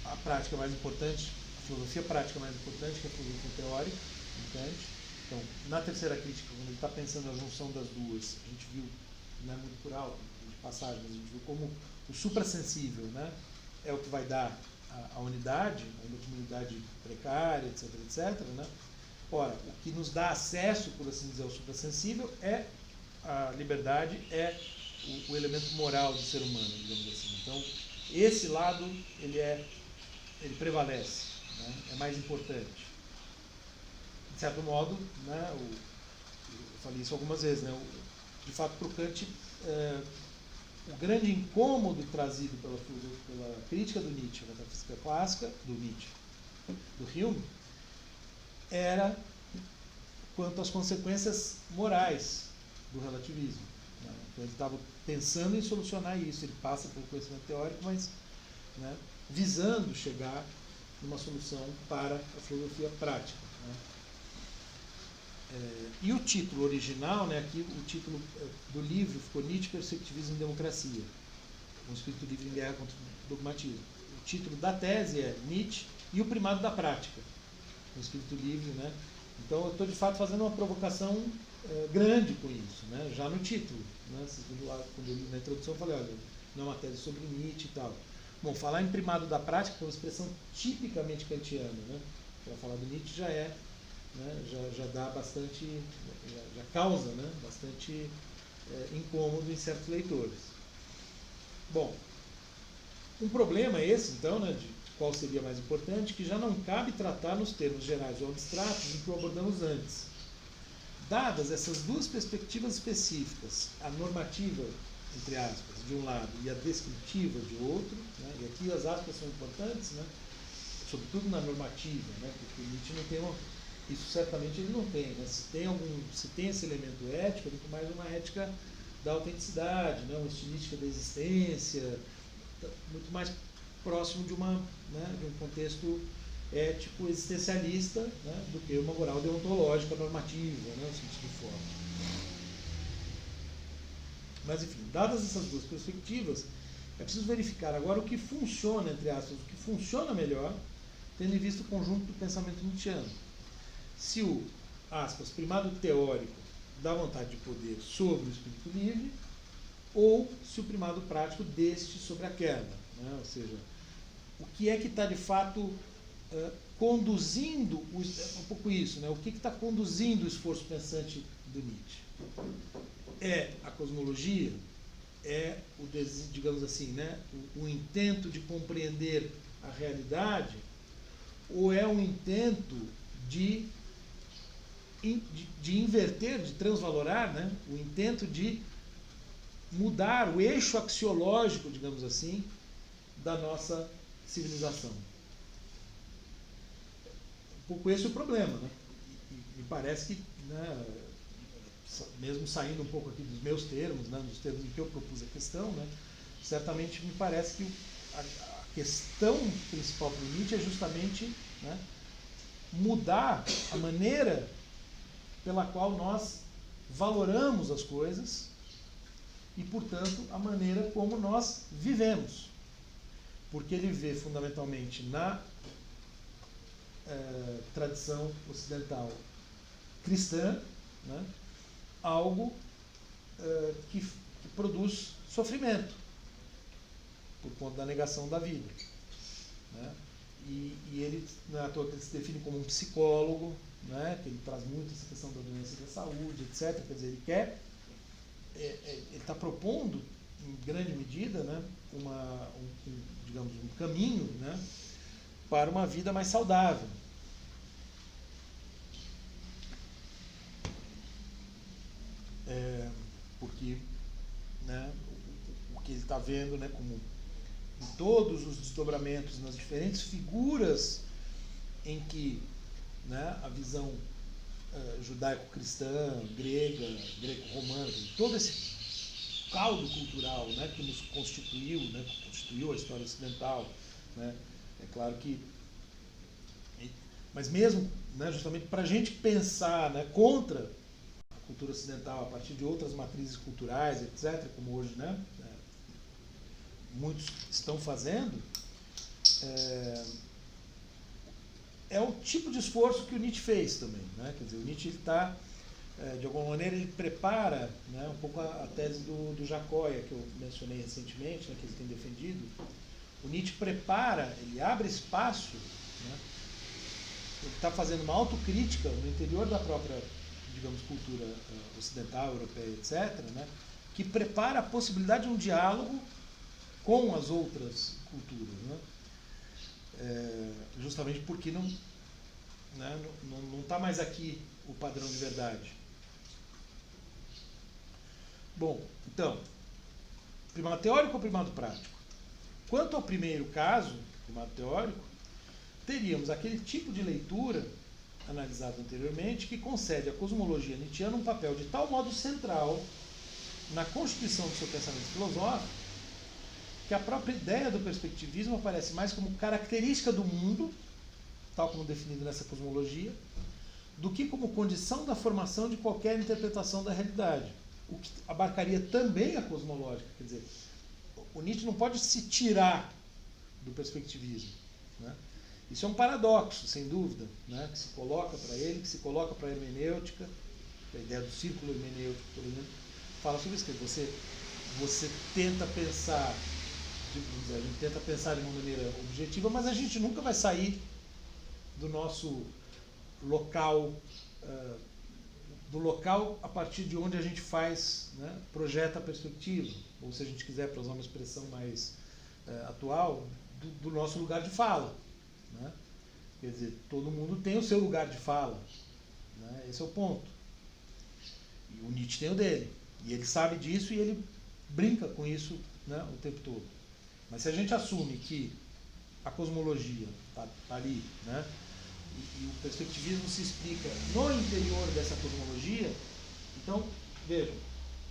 a prática mais importante, a filosofia prática mais importante que a filosofia teórica, do Kant. Então, na terceira crítica, quando ele está pensando na junção das duas, a gente viu, não é muito por alto, de passagem, mas a gente viu como o suprassensível, né, é o que vai dar a unidade, ainda que uma unidade precária, etc, etc, né? Ora, o que nos dá acesso, por assim dizer, ao suprassensível é a liberdade, é o elemento moral do ser humano, digamos assim. Então, esse lado, ele prevalece, né? É mais importante. De certo modo, né, eu falei isso algumas vezes, né, de fato, para o Kant, o grande incômodo trazido pela crítica do Nietzsche, da metafísica clássica, do Nietzsche, do Hume, era quanto às consequências morais do relativismo. Né? Então ele estava pensando em solucionar isso, ele passa pelo conhecimento teórico, mas, né, visando chegar numa solução para a filosofia prática. Né? E o título original, né, aqui o título do livro ficou Nietzsche, Perspectivismo e Democracia, um espírito livre em guerra contra o dogmatismo. O título da tese é Nietzsche e o primado da prática, um espírito livre, né? Então eu estou de fato fazendo uma provocação grande com isso, né? Já no título, né? Vocês viram lá, quando eu li na introdução, eu falei, olha, não é uma tese sobre Nietzsche e tal. Bom, falar em primado da prática é uma expressão tipicamente kantiana, né? Para falar do Nietzsche já é, né? Já dá bastante, já causa, né? Bastante incômodo em certos leitores. Bom, um problema é esse, então, né, de qual seria mais importante, que já não cabe tratar nos termos gerais ou abstratos em que o abordamos antes. Dadas essas duas perspectivas específicas, a normativa, entre aspas, de um lado, e a descritiva de outro, né, e aqui as aspas são importantes, né, sobretudo na normativa, né, porque Nietzsche não tem isso certamente ele não tem, né, se tem esse elemento ético, é muito mais uma ética da autenticidade, né, uma estilística da existência, muito mais próximo de de um contexto ético existencialista, né, do que uma moral deontológica normativa, né, no sentido de forma. Mas enfim, dadas essas duas perspectivas, é preciso verificar agora o que funciona, entre aspas, o que funciona melhor, tendo em vista o conjunto do pensamento nietzschiano. Se o, aspas, primado teórico da vontade de poder sobre o espírito livre, ou se o primado prático deste sobre a queda, né? Ou seja, o que é que está de fato conduzindo, um pouco isso, né? O que está conduzindo o esforço pensante do Nietzsche? É a cosmologia? é digamos assim, né, o intento de compreender a realidade, ou é um intento de inverter, de transvalorar, né, o intento de mudar o eixo axiológico, digamos assim, da nossa civilização. Um pouco esse é o problema, né? E me parece que, né, mesmo saindo um pouco aqui dos meus termos, né, dos termos em que eu propus a questão, né, certamente me parece que a questão principal para o Nietzsche é justamente, né, mudar a maneira pela qual nós valoramos as coisas e, portanto, a maneira como nós vivemos. Porque ele vê fundamentalmente na tradição ocidental cristã, né, algo que produz sofrimento por conta da negação da vida, né? E ele, não é à toa que ele se define como um psicólogo, né, que ele traz muito essa questão da doença e da saúde, etc. Quer dizer, ele está propondo, em grande medida, né, digamos, um caminho, né, para uma vida mais saudável. Porque, né, o que ele está vendo, né, como em todos os desdobramentos, nas diferentes figuras em que, né, a visão judaico-cristã, grega, greco-romana, todo esse caldo cultural, né, que nos constituiu, né, que constituiu a história ocidental, né, é claro que, mas mesmo, né, justamente para a gente pensar, né, contra a cultura ocidental a partir de outras matrizes culturais, etc., como hoje, né, muitos estão fazendo, é o tipo de esforço que o Nietzsche fez também, né? Quer dizer, o Nietzsche está, de alguma maneira, ele prepara, né, um pouco a tese do Jacóia, que eu mencionei recentemente, né, que ele tem defendido. O Nietzsche prepara, ele abre espaço, né, ele está fazendo uma autocrítica no interior da própria, digamos, cultura ocidental, europeia, etc., né, que prepara a possibilidade de um diálogo com as outras culturas, né? Justamente porque não está mais aqui o padrão de verdade. Bom, então, primado teórico ou primado prático? Quanto ao primeiro caso, primado teórico, teríamos aquele tipo de leitura analisado anteriormente que concede à cosmologia nietzschiana um papel de tal modo central na constituição do seu pensamento filosófico que a própria ideia do perspectivismo aparece mais como característica do mundo, tal como definido nessa cosmologia, do que como condição da formação de qualquer interpretação da realidade, o que abarcaria também a cosmológica. Quer dizer, o Nietzsche não pode se tirar do perspectivismo, né? Isso é um paradoxo, sem dúvida, né, que se coloca para ele, que se coloca para a hermenêutica, a ideia do círculo hermenêutico, por exemplo, fala sobre isso, que você tenta pensar, a gente tenta pensar de uma maneira objetiva, mas a gente nunca vai sair do nosso local, do local a partir de onde a gente faz, né, projeta a perspectiva, ou se a gente quiser, para usar uma expressão mais atual, do nosso lugar de fala, né? Quer dizer, todo mundo tem o seu lugar de fala, né? Esse é o ponto. E o Nietzsche tem o dele, e ele sabe disso e ele brinca com isso, né, o tempo todo. Mas se a gente assume que a cosmologia está ali, né, e o perspectivismo se explica no interior dessa cosmologia, então, vejam,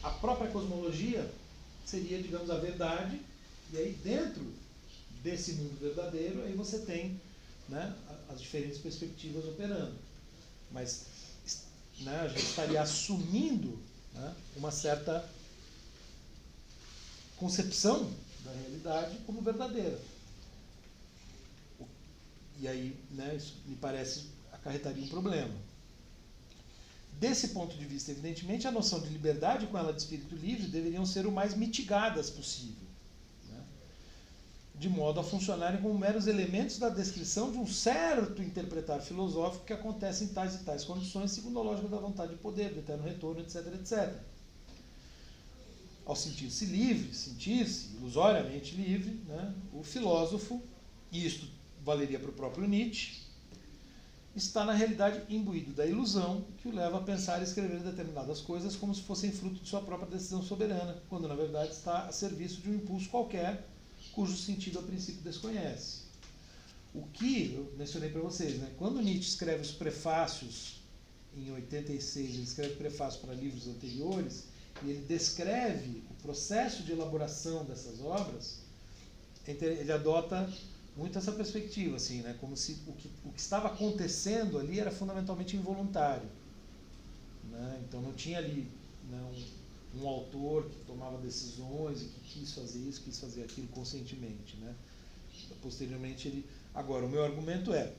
a própria cosmologia seria, digamos, a verdade, e aí dentro desse mundo verdadeiro, aí você tem, né, as diferentes perspectivas operando. Mas, né, a gente estaria assumindo, né, uma certa concepção da realidade como verdadeira. E aí, né, isso me parece acarretaria um problema. Desse ponto de vista, evidentemente, a noção de liberdade e com ela de espírito livre deveriam ser o mais mitigadas possível, né, de modo a funcionarem como meros elementos da descrição de um certo interpretar filosófico que acontece em tais e tais condições, segundo a lógica da vontade de poder, do eterno retorno, etc., etc. ao sentir-se livre, sentir-se ilusoriamente livre, né, o filósofo, e isto valeria para o próprio Nietzsche, está na realidade imbuído da ilusão que o leva a pensar e escrever determinadas coisas como se fossem fruto de sua própria decisão soberana, quando na verdade está a serviço de um impulso qualquer, cujo sentido a princípio desconhece. O que eu mencionei para vocês, né? Quando Nietzsche escreve os prefácios, em 86, ele escreve prefácio para livros anteriores, e ele descreve o processo de elaboração dessas obras, ele adota muito essa perspectiva, assim, né? Como se o que estava acontecendo ali era fundamentalmente involuntário, né? Então não tinha ali, né, um autor que tomava decisões e que quis fazer isso, quis fazer aquilo conscientemente, né? Posteriormente ele... Agora, o meu argumento é,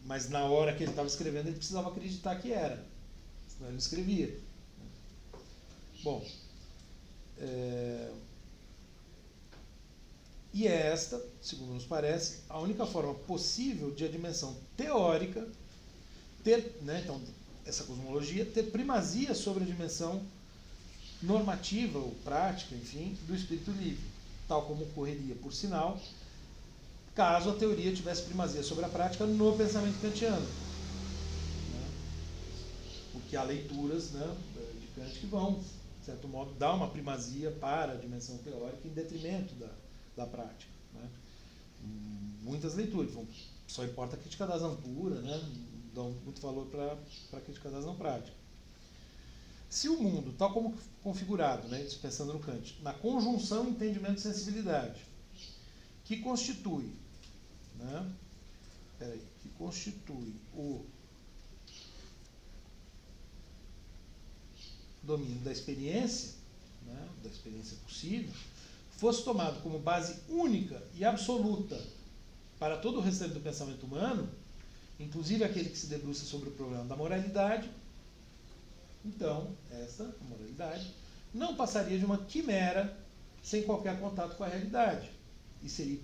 mas na hora que ele estava escrevendo ele precisava acreditar que era, senão ele não escrevia. Bom, e é esta, segundo nos parece, a única forma possível de a dimensão teórica ter, né, então, essa cosmologia, ter primazia sobre a dimensão normativa ou prática, enfim, do espírito livre, tal como ocorreria, por sinal, caso a teoria tivesse primazia sobre a prática no pensamento kantiano. Né? Porque há leituras, né, de Kant que vão, de certo modo, dar uma primazia para a dimensão teórica em detrimento da prática. Né? Muitas leituras, só importa a crítica da razão pura, né? Dão muito valor para a crítica da razão prática. Se o mundo, tal como configurado, né, pensando no Kant, na conjunção entendimento e sensibilidade, que constitui, né, que constitui o domínio da experiência, né, da experiência possível, fosse tomado como base única e absoluta para todo o restante do pensamento humano, inclusive aquele que se debruça sobre o problema da moralidade, então, essa moralidade não passaria de uma quimera sem qualquer contato com a realidade. E seria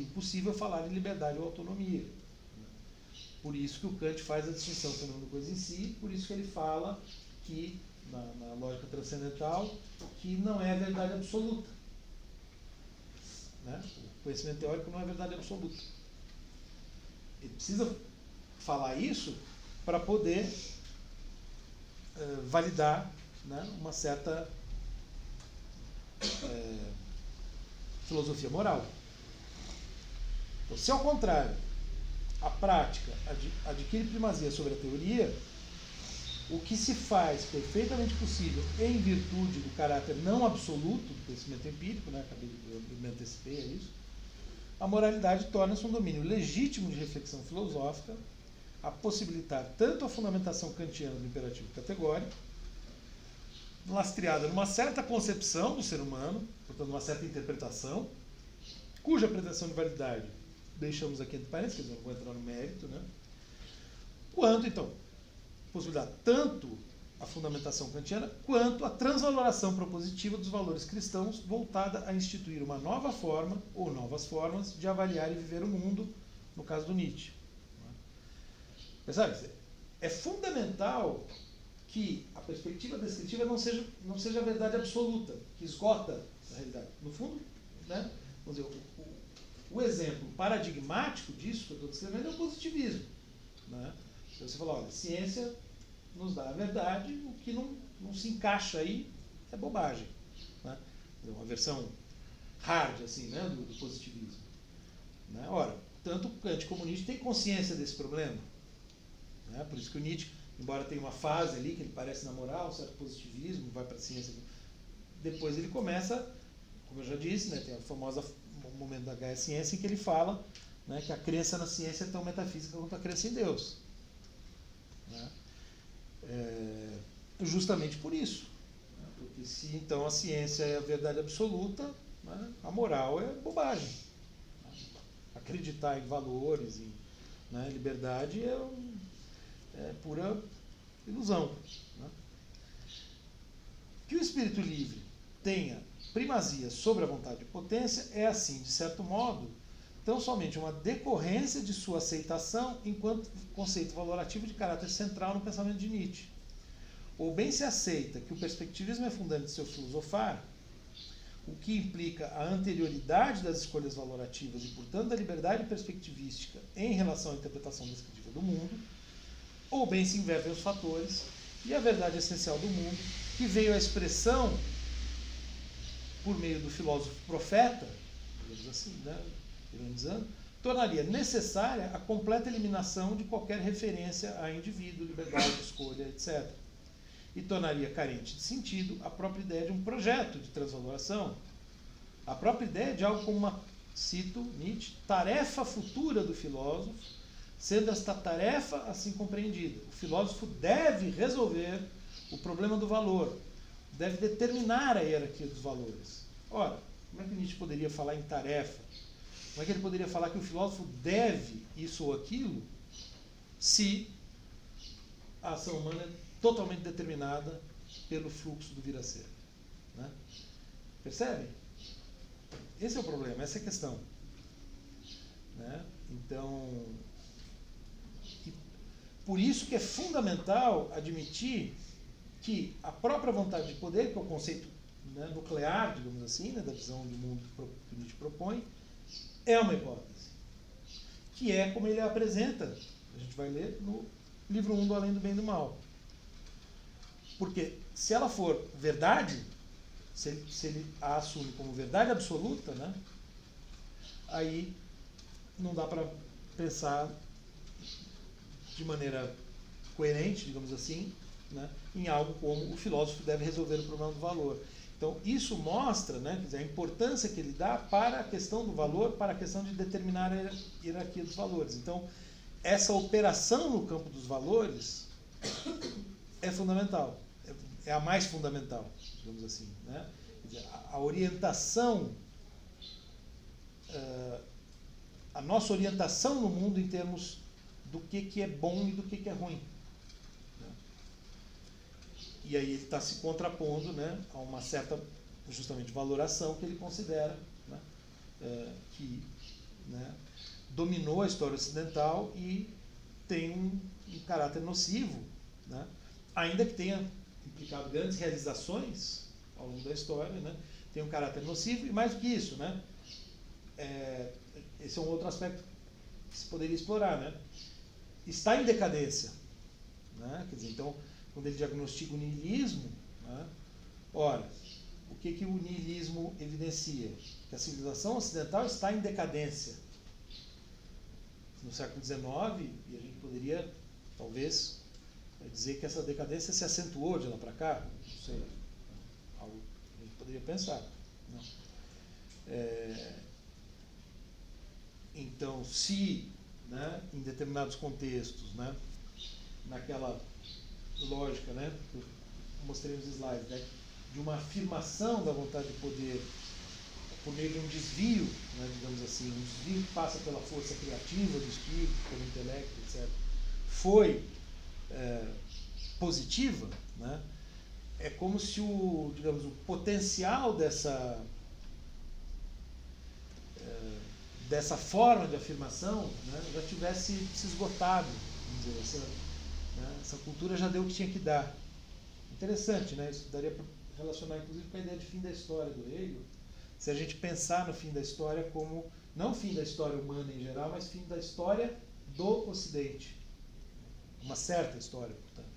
impossível falar em liberdade ou autonomia. Por isso que o Kant faz a distinção fenômeno coisa em si, por isso que ele fala que, na lógica transcendental, que não é a verdade absoluta. Né? O conhecimento teórico não é verdade absoluta. Ele precisa falar isso para poder validar, né, uma certa filosofia moral. Então, se ao contrário a prática adquire primazia sobre a teoria, o que se faz perfeitamente possível em virtude do caráter não absoluto do conhecimento empírico, né, eu me antecipei a isso, a moralidade torna-se um domínio legítimo de reflexão filosófica, a possibilitar tanto a fundamentação kantiana do imperativo categórico, lastreada numa certa concepção do ser humano, portanto, uma certa interpretação, cuja pretensão de validade deixamos aqui entre parênteses, não vou entrar no mérito, né? Quanto, então, possibilitar tanto a fundamentação kantiana quanto a transvaloração propositiva dos valores cristãos voltada a instituir uma nova forma ou novas formas de avaliar e viver o mundo, no caso do Nietzsche. Mas, sabe, é fundamental que a perspectiva descritiva não seja a verdade absoluta, que esgota a realidade. No fundo, né, vamos dizer, o exemplo paradigmático disso que eu estou descrevendo é o positivismo. Né? Então você fala, olha, ciência nos dá a verdade, o que não se encaixa aí é bobagem. Né? É uma versão hard assim, né, do positivismo. Né? Ora, tanto Kant como Nietzsche têm consciência desse problema. Né? Por isso que o Nietzsche, embora tenha uma fase ali que ele parece namorar um certo positivismo, vai para a ciência, depois ele começa, como eu já disse, né, tem a famosa momento da Gaia Ciência em que ele fala, né, que a crença na ciência é tão metafísica quanto a crença em Deus. Né? Justamente por isso. Né? Porque se então a ciência é a verdade absoluta, né, a moral é bobagem. Né? Acreditar em valores, em, né, liberdade é pura ilusão. Né? Que o espírito livre tenha primazia sobre a vontade de potência é, assim, de certo modo, tão somente uma decorrência de sua aceitação enquanto conceito valorativo de caráter central no pensamento de Nietzsche. Ou bem se aceita que o perspectivismo é fundante de seu filosofar, o que implica a anterioridade das escolhas valorativas e, portanto, a liberdade perspectivística em relação à interpretação descritiva do mundo, ou bem se invertem os fatores e a verdade essencial do mundo, que veio à expressão por meio do filósofo profeta, digamos assim, né, ironizando, tornaria necessária a completa eliminação de qualquer referência a indivíduo, liberdade, escolha, etc. E tornaria carente de sentido a própria ideia de um projeto de transvaloração, a própria ideia de algo como uma, cito Nietzsche, tarefa futura do filósofo, sendo esta tarefa assim compreendida. O filósofo deve resolver o problema do valor, deve determinar a hierarquia dos valores. Ora, como é que Nietzsche poderia falar em tarefa? Como é que ele poderia falar que o filósofo deve isso ou aquilo, se a ação humana é totalmente determinada pelo fluxo do vir a ser? Né? Percebem? Esse é o problema, essa é a questão. Né? Então, por isso que é fundamental admitir que a própria vontade de poder, que é o conceito, né, nuclear, digamos assim, né, da visão do mundo que Nietzsche propõe, é uma hipótese, que é como ele a apresenta, a gente vai ler no livro 1 do Além do Bem e do Mal. Porque se ela for verdade, se ele a assume como verdade absoluta, né, aí não dá para pensar de maneira coerente, digamos assim, né, em algo como o filósofo deve resolver o problema do valor. Então, isso mostra, né, quer dizer, a importância que ele dá para a questão do valor, para a questão de determinar a hierarquia dos valores. Então, essa operação no campo dos valores é fundamental, é a mais fundamental, digamos assim. Né? Quer dizer, a orientação, a nossa orientação no mundo em termos do que é bom e do que é ruim. E aí ele está se contrapondo, né, a uma certa, justamente, valoração que ele considera, né, que, né, dominou a história ocidental e tem um caráter nocivo, né, ainda que tenha implicado grandes realizações ao longo da história, né, tem um caráter nocivo e mais do que isso, né, esse é um outro aspecto que se poderia explorar, né, está em decadência, né, quer dizer, então, quando ele diagnostica o niilismo, né, ora, o que o niilismo evidencia? Que a civilização ocidental está em decadência. No século XIX, e a gente poderia, talvez, dizer que essa decadência se acentuou de lá para cá, não sei, algo que a gente poderia pensar. Né? Então, se, né, em determinados contextos, né, naquela lógica, né, que eu mostrei nos slides, né, de uma afirmação da vontade de poder por meio de um desvio, né, digamos assim, um desvio que passa pela força criativa do espírito, pelo intelecto, etc., foi positiva, né, é como se o, digamos, o potencial dessa forma de afirmação, né, já tivesse se esgotado, vamos dizer, essa cultura já deu o que tinha que dar. Interessante, né? Isso daria para relacionar, inclusive, com a ideia de fim da história do Hegel, se a gente pensar no fim da história como, não fim da história humana em geral, mas fim da história do Ocidente. Uma certa história, portanto.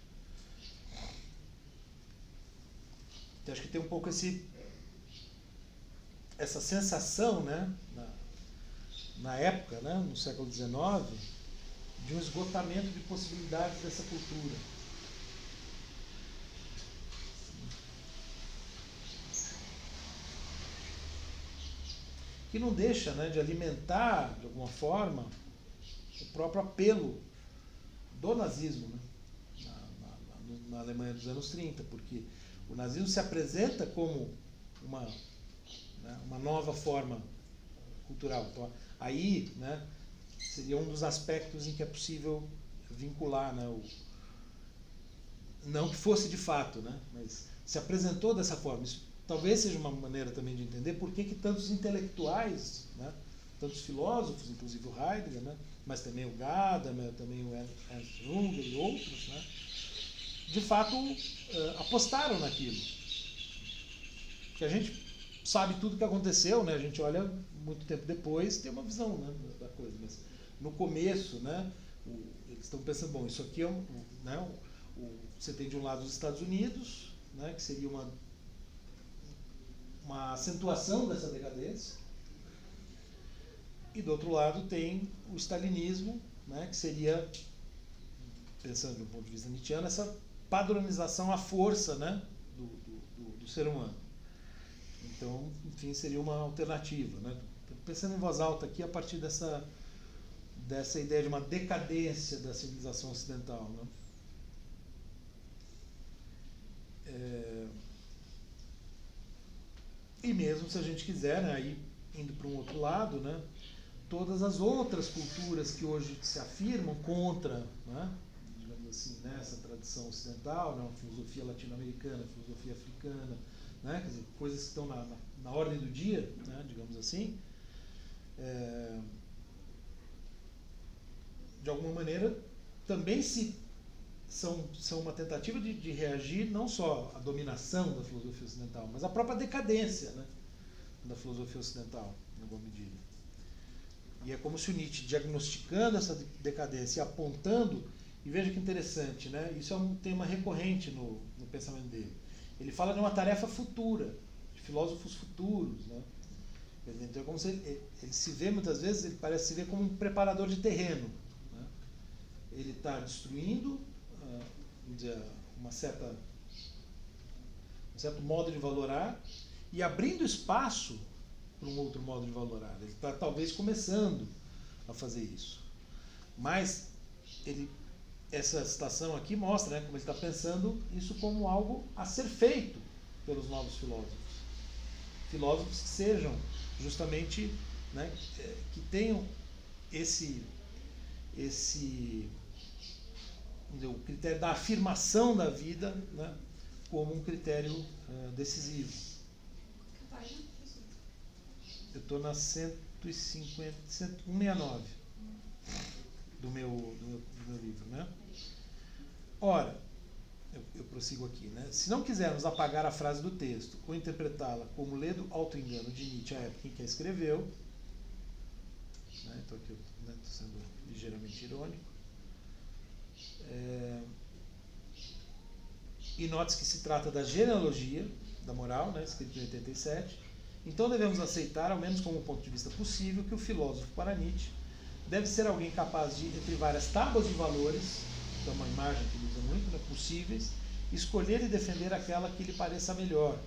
Então, acho que tem um pouco essa sensação, né, na época, né, no século XIX, de um esgotamento de possibilidades dessa cultura. Que não deixa, né, de alimentar, de alguma forma, o próprio apelo do nazismo, né, na Alemanha dos anos 30, porque o nazismo se apresenta como uma nova forma cultural. Então, aí, né, seria um dos aspectos em que é possível vincular, né, não que fosse de fato, né, mas se apresentou dessa forma. Isso talvez seja uma maneira também de entender por que tantos intelectuais, né, tantos filósofos, inclusive o Heidegger, né, mas também o Gadamer, também o Ernst Junger e outros, né, de fato apostaram naquilo. Que a gente sabe tudo que aconteceu, né? A gente olha muito tempo depois, tem uma visão, né, da coisa, mas no começo, né, eles estão pensando, bom, isso aqui é né, você tem de um lado os Estados Unidos, né, que seria uma acentuação dessa decadência, e do outro lado tem o stalinismo, né, que seria, pensando do ponto de vista nietzscheano, essa padronização à força, né, do ser humano. Então, enfim, seria uma alternativa, né? Pensando em voz alta aqui a partir dessa ideia de uma decadência da civilização ocidental, né? E mesmo se a gente quiser, né, aí indo para um outro lado, né, todas as outras culturas que hoje se afirmam contra, né, digamos assim, né, essa tradição ocidental, né, uma filosofia latino-americana, filosofia africana, né, quer dizer, coisas que estão na ordem do dia, né, digamos assim, de alguma maneira também são uma tentativa de reagir não só à dominação da filosofia ocidental, mas à própria decadência, né, da filosofia ocidental, em alguma medida. E é como se o Nietzsche, diagnosticando essa decadência e apontando, e veja que interessante, né, isso é um tema recorrente no pensamento dele. Ele fala de uma tarefa futura, de filósofos futuros, né? Então é como se ele se vê, muitas vezes, ele parece se ver como um preparador de terreno, né? Ele está destruindo vamos dizer, um certo modo de valorar e abrindo espaço para um outro modo de valorar. Ele está talvez começando a fazer isso. Mas essa citação aqui mostra, né, como ele está pensando isso como algo a ser feito pelos novos filósofos. Filósofos que sejam justamente, né, que tenham o critério da afirmação da vida, né, como um critério decisivo. Eu estou na 169 do meu livro, né? Ora, eu prossigo aqui, né? Se não quisermos apagar a frase do texto ou interpretá-la como ledo auto-engano de Nietzsche à época em que a escreveu, né? Então aqui eu estou sendo ligeiramente irônico, e note que se trata da genealogia da moral, né, escrito em 87, então devemos aceitar, ao menos como um ponto de vista possível, que o filósofo para Nietzsche deve ser alguém capaz de, entre várias tábuas de valores, que é uma imagem que ele usa muito, né, possíveis, escolher e defender aquela que lhe pareça melhor.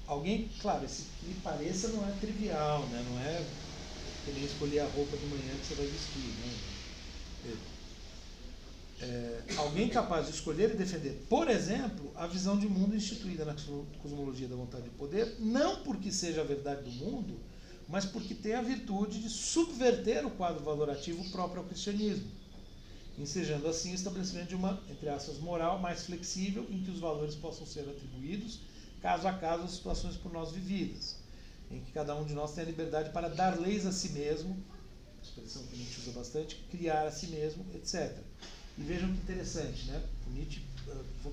Alguém, claro, esse que lhe pareça não é trivial, né, não é que nem escolher a roupa de manhã que você vai vestir, né? Alguém capaz de escolher e defender, por exemplo, a visão de mundo instituída na cosmologia da vontade de poder, não porque seja a verdade do mundo, mas porque tem a virtude de subverter o quadro valorativo próprio ao cristianismo, ensejando assim o estabelecimento de uma, entre aspas, moral mais flexível em que os valores possam ser atribuídos, caso a caso, às situações por nós vividas, em que cada um de nós tem a liberdade para dar leis a si mesmo, expressão que a gente usa bastante, criar a si mesmo, etc. E vejam que interessante, né? O Nietzsche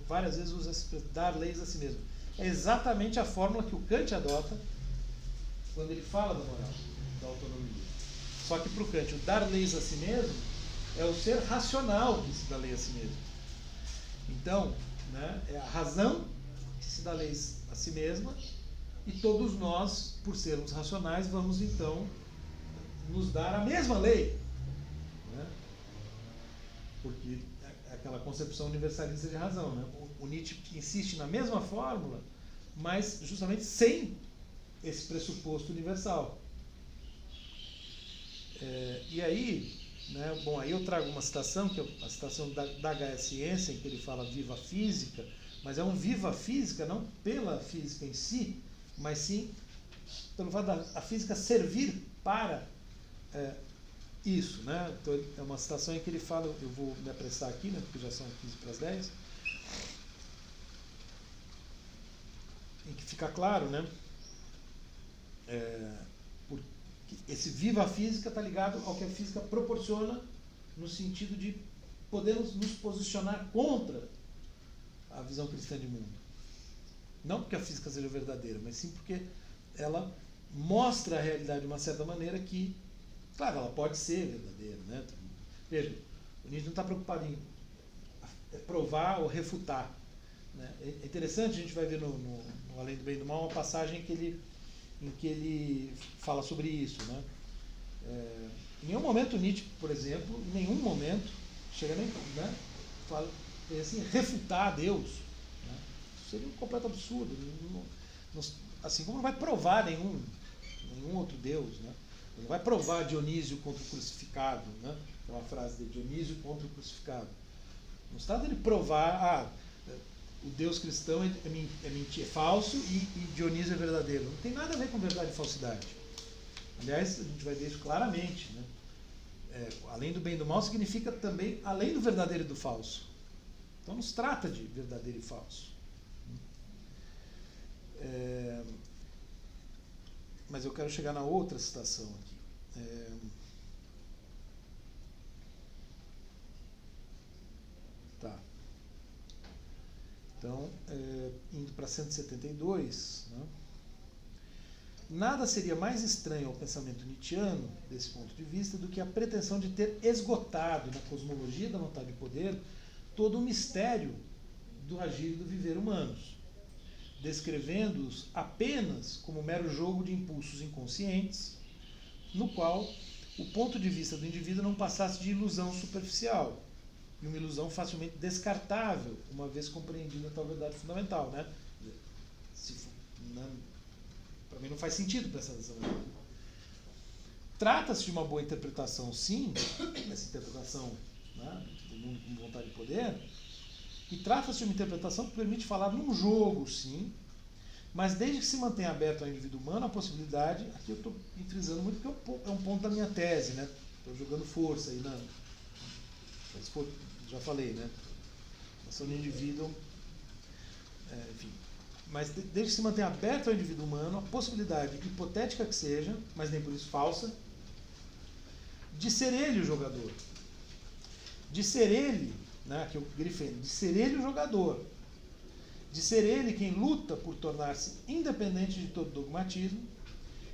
várias vezes usa essa expressão, dar leis a si mesmo. É exatamente a fórmula que o Kant adota quando ele fala da moral, da autonomia. Só que para o Kant, o dar leis a si mesmo é o ser racional que se dá lei a si mesmo. Então, né, é a razão que se dá leis a si mesma, e todos nós, por sermos racionais, vamos então nos dar a mesma lei, né? Porque é aquela concepção universalista de razão, né? O Nietzsche insiste na mesma fórmula, mas justamente sem esse pressuposto universal. E aí, né, bom, aí eu trago uma citação, que é a citação da H.S. Ciência, em que ele fala viva a física, mas é um viva a física não pela física em si, mas sim pelo fato da física servir para isso, né? Então, é uma citação em que ele fala, eu vou me apressar aqui, né, porque já são 15 para as 10, em que fica claro, né, porque esse viva a física está ligado ao que a física proporciona no sentido de podermos nos posicionar contra a visão cristã de mundo. Não porque a física seja verdadeira, mas sim porque ela mostra a realidade de uma certa maneira que, claro, ela pode ser verdadeira, né? Veja, o Nietzsche não está preocupado em provar ou refutar, né? É interessante, a gente vai ver no Além do Bem e do Mal uma passagem em que ele fala sobre isso, né? Em nenhum momento Nietzsche, por exemplo, em nenhum momento chega nem, né, fala, assim, refutar Deus, né? Isso seria um completo absurdo. Assim como não vai provar nenhum outro Deus, né? Não vai provar Dionísio contra o crucificado, né? É uma frase de Dionísio contra o crucificado. Não se trata de provar, o Deus cristão é falso e Dionísio é verdadeiro. Não tem nada a ver com verdade e falsidade. Aliás, a gente vai ver isso claramente, né? Além do bem e do mal significa também além do verdadeiro e do falso. Então não se trata de verdadeiro e falso. Mas eu quero chegar na outra citação aqui. Tá. Então, indo para 172, né? Nada seria mais estranho ao pensamento nietzschiano, desse ponto de vista, do que a pretensão de ter esgotado na cosmologia da vontade de poder todo o mistério do agir e do viver humanos, descrevendo-os apenas como mero jogo de impulsos inconscientes, no qual o ponto de vista do indivíduo não passasse de ilusão superficial, e uma ilusão facilmente descartável, uma vez compreendida a tal verdade fundamental, né? Para mim não faz sentido pensar dessa maneira. Trata-se de uma boa interpretação, sim, essa interpretação, né, do mundo com vontade de poder, e trata-se de uma interpretação que permite falar num jogo, sim, mas desde que se mantenha aberto ao indivíduo humano a possibilidade, aqui eu estou frisando muito porque é um ponto da minha tese, né? Estou jogando força aí, né? Já falei, né? Ação do indivíduo, enfim. Mas desde que se mantenha aberto ao indivíduo humano a possibilidade, hipotética que seja, mas nem por isso falsa, de ser ele o jogador. De ser ele, né, que eu grifei, de ser ele o jogador. De ser ele quem luta por tornar-se independente de todo dogmatismo,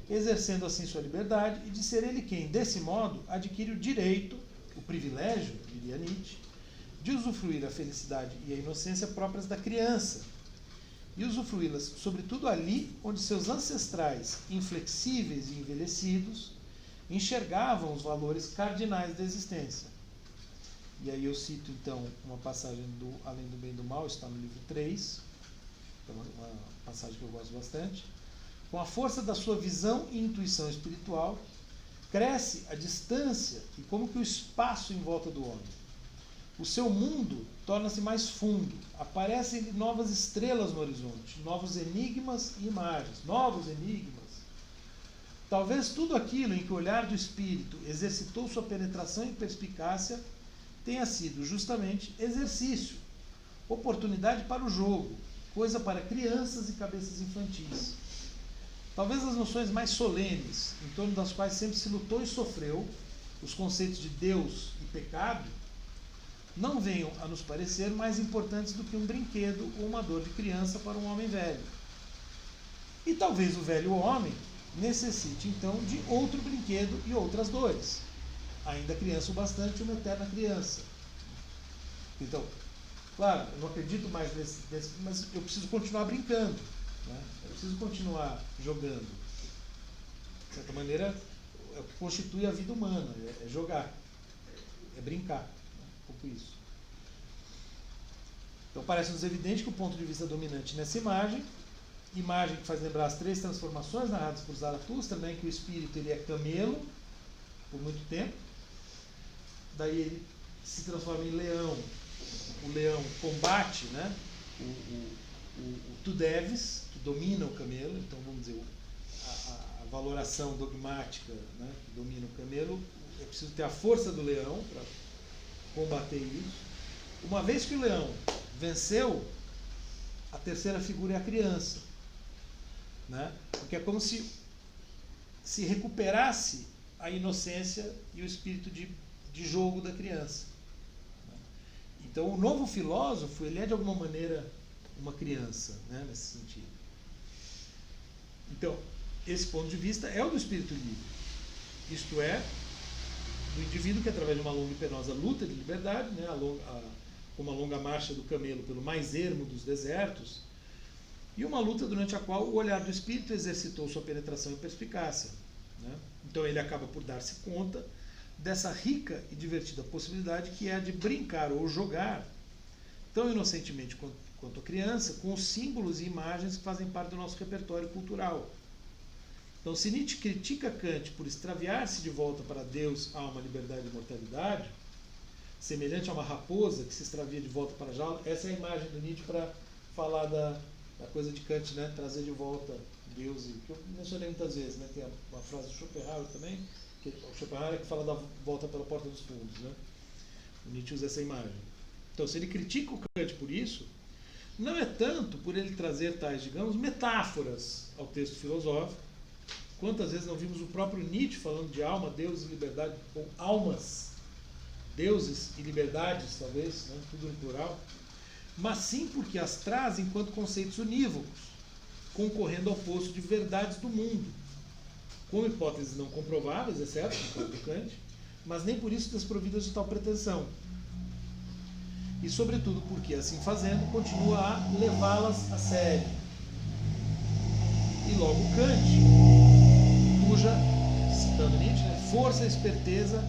exercendo assim sua liberdade, e de ser ele quem, desse modo, adquire o direito, o privilégio, diria Nietzsche, de usufruir a felicidade e a inocência próprias da criança, e usufruí-las, sobretudo ali onde seus ancestrais, inflexíveis e envelhecidos, enxergavam os valores cardinais da existência. E aí eu cito então uma passagem do Além do Bem e do Mal, está no livro 3, uma passagem que eu gosto bastante. Com a força da sua visão e intuição espiritual, cresce a distância e como que o espaço em volta do homem. O seu mundo torna-se mais fundo, aparecem novas estrelas no horizonte, novos enigmas e imagens, novos enigmas. Talvez tudo aquilo em que o olhar do espírito exercitou sua penetração e perspicácia tenha sido justamente exercício, oportunidade para o jogo, coisa para crianças e cabeças infantis. Talvez as noções mais solenes, em torno das quais sempre se lutou e sofreu, os conceitos de Deus e pecado, não venham a nos parecer mais importantes do que um brinquedo ou uma dor de criança para um homem velho. E talvez o velho homem necessite então de outro brinquedo e outras dores. Ainda criança o bastante, uma eterna criança. Então, claro, eu não acredito mais nesse mas eu preciso continuar brincando, né? Eu preciso continuar jogando. De certa maneira, é o que constitui a vida humana, é jogar, é brincar, né? Um pouco isso. Então parece-nos evidente que o ponto de vista dominante nessa imagem que faz lembrar as 3 transformações narradas por Zaratustra, né, em que o espírito ele é camelo por muito tempo, daí ele se transforma em leão, o leão combate, né, o Tudevis, que domina o camelo, então vamos dizer, a valoração dogmática, né, que domina o camelo, é preciso ter a força do leão para combater isso. Uma vez que o leão venceu, a terceira figura é a criança, né? Porque é como se recuperasse a inocência e o espírito de jogo da criança. Então o novo filósofo, ele é de alguma maneira uma criança, né, nesse sentido. Então, esse ponto de vista é o do espírito livre. Isto é, do indivíduo que, através de uma longa e penosa luta de liberdade, né, uma longa marcha do camelo pelo mais ermo dos desertos, e uma luta durante a qual o olhar do espírito exercitou sua penetração e perspicácia. Né? Então ele acaba por dar-se conta dessa rica e divertida possibilidade que é a de brincar ou jogar, tão inocentemente quanto a criança, com os símbolos e imagens que fazem parte do nosso repertório cultural. Então, se Nietzsche critica Kant por extraviar-se de volta para Deus, alma, liberdade e imortalidade, semelhante a uma raposa que se extravia de volta para a jaula, essa é a imagem do Nietzsche para falar da coisa de Kant, né? Trazer de volta Deus, que eu mencionei muitas vezes, né? Tem uma frase do Schopenhauer também, que o Schopenhauer é que fala da volta pela porta dos fundos, né? O Nietzsche usa essa imagem. Então, se ele critica o Kant por isso, não é tanto por ele trazer tais, digamos, metáforas ao texto filosófico. Quantas vezes não vimos o próprio Nietzsche falando de alma, Deus e liberdade, ou almas, deuses e liberdades, talvez, né? Tudo no plural, mas sim porque as traz enquanto conceitos unívocos, concorrendo ao posto de verdades do mundo, com hipóteses não comprováveis, exceto no Kant, mas nem por isso desprovidas de tal pretensão. E, sobretudo, porque, assim fazendo, continua a levá-las a sério. E logo Kant, cuja, citando Nietzsche, né, força e esperteza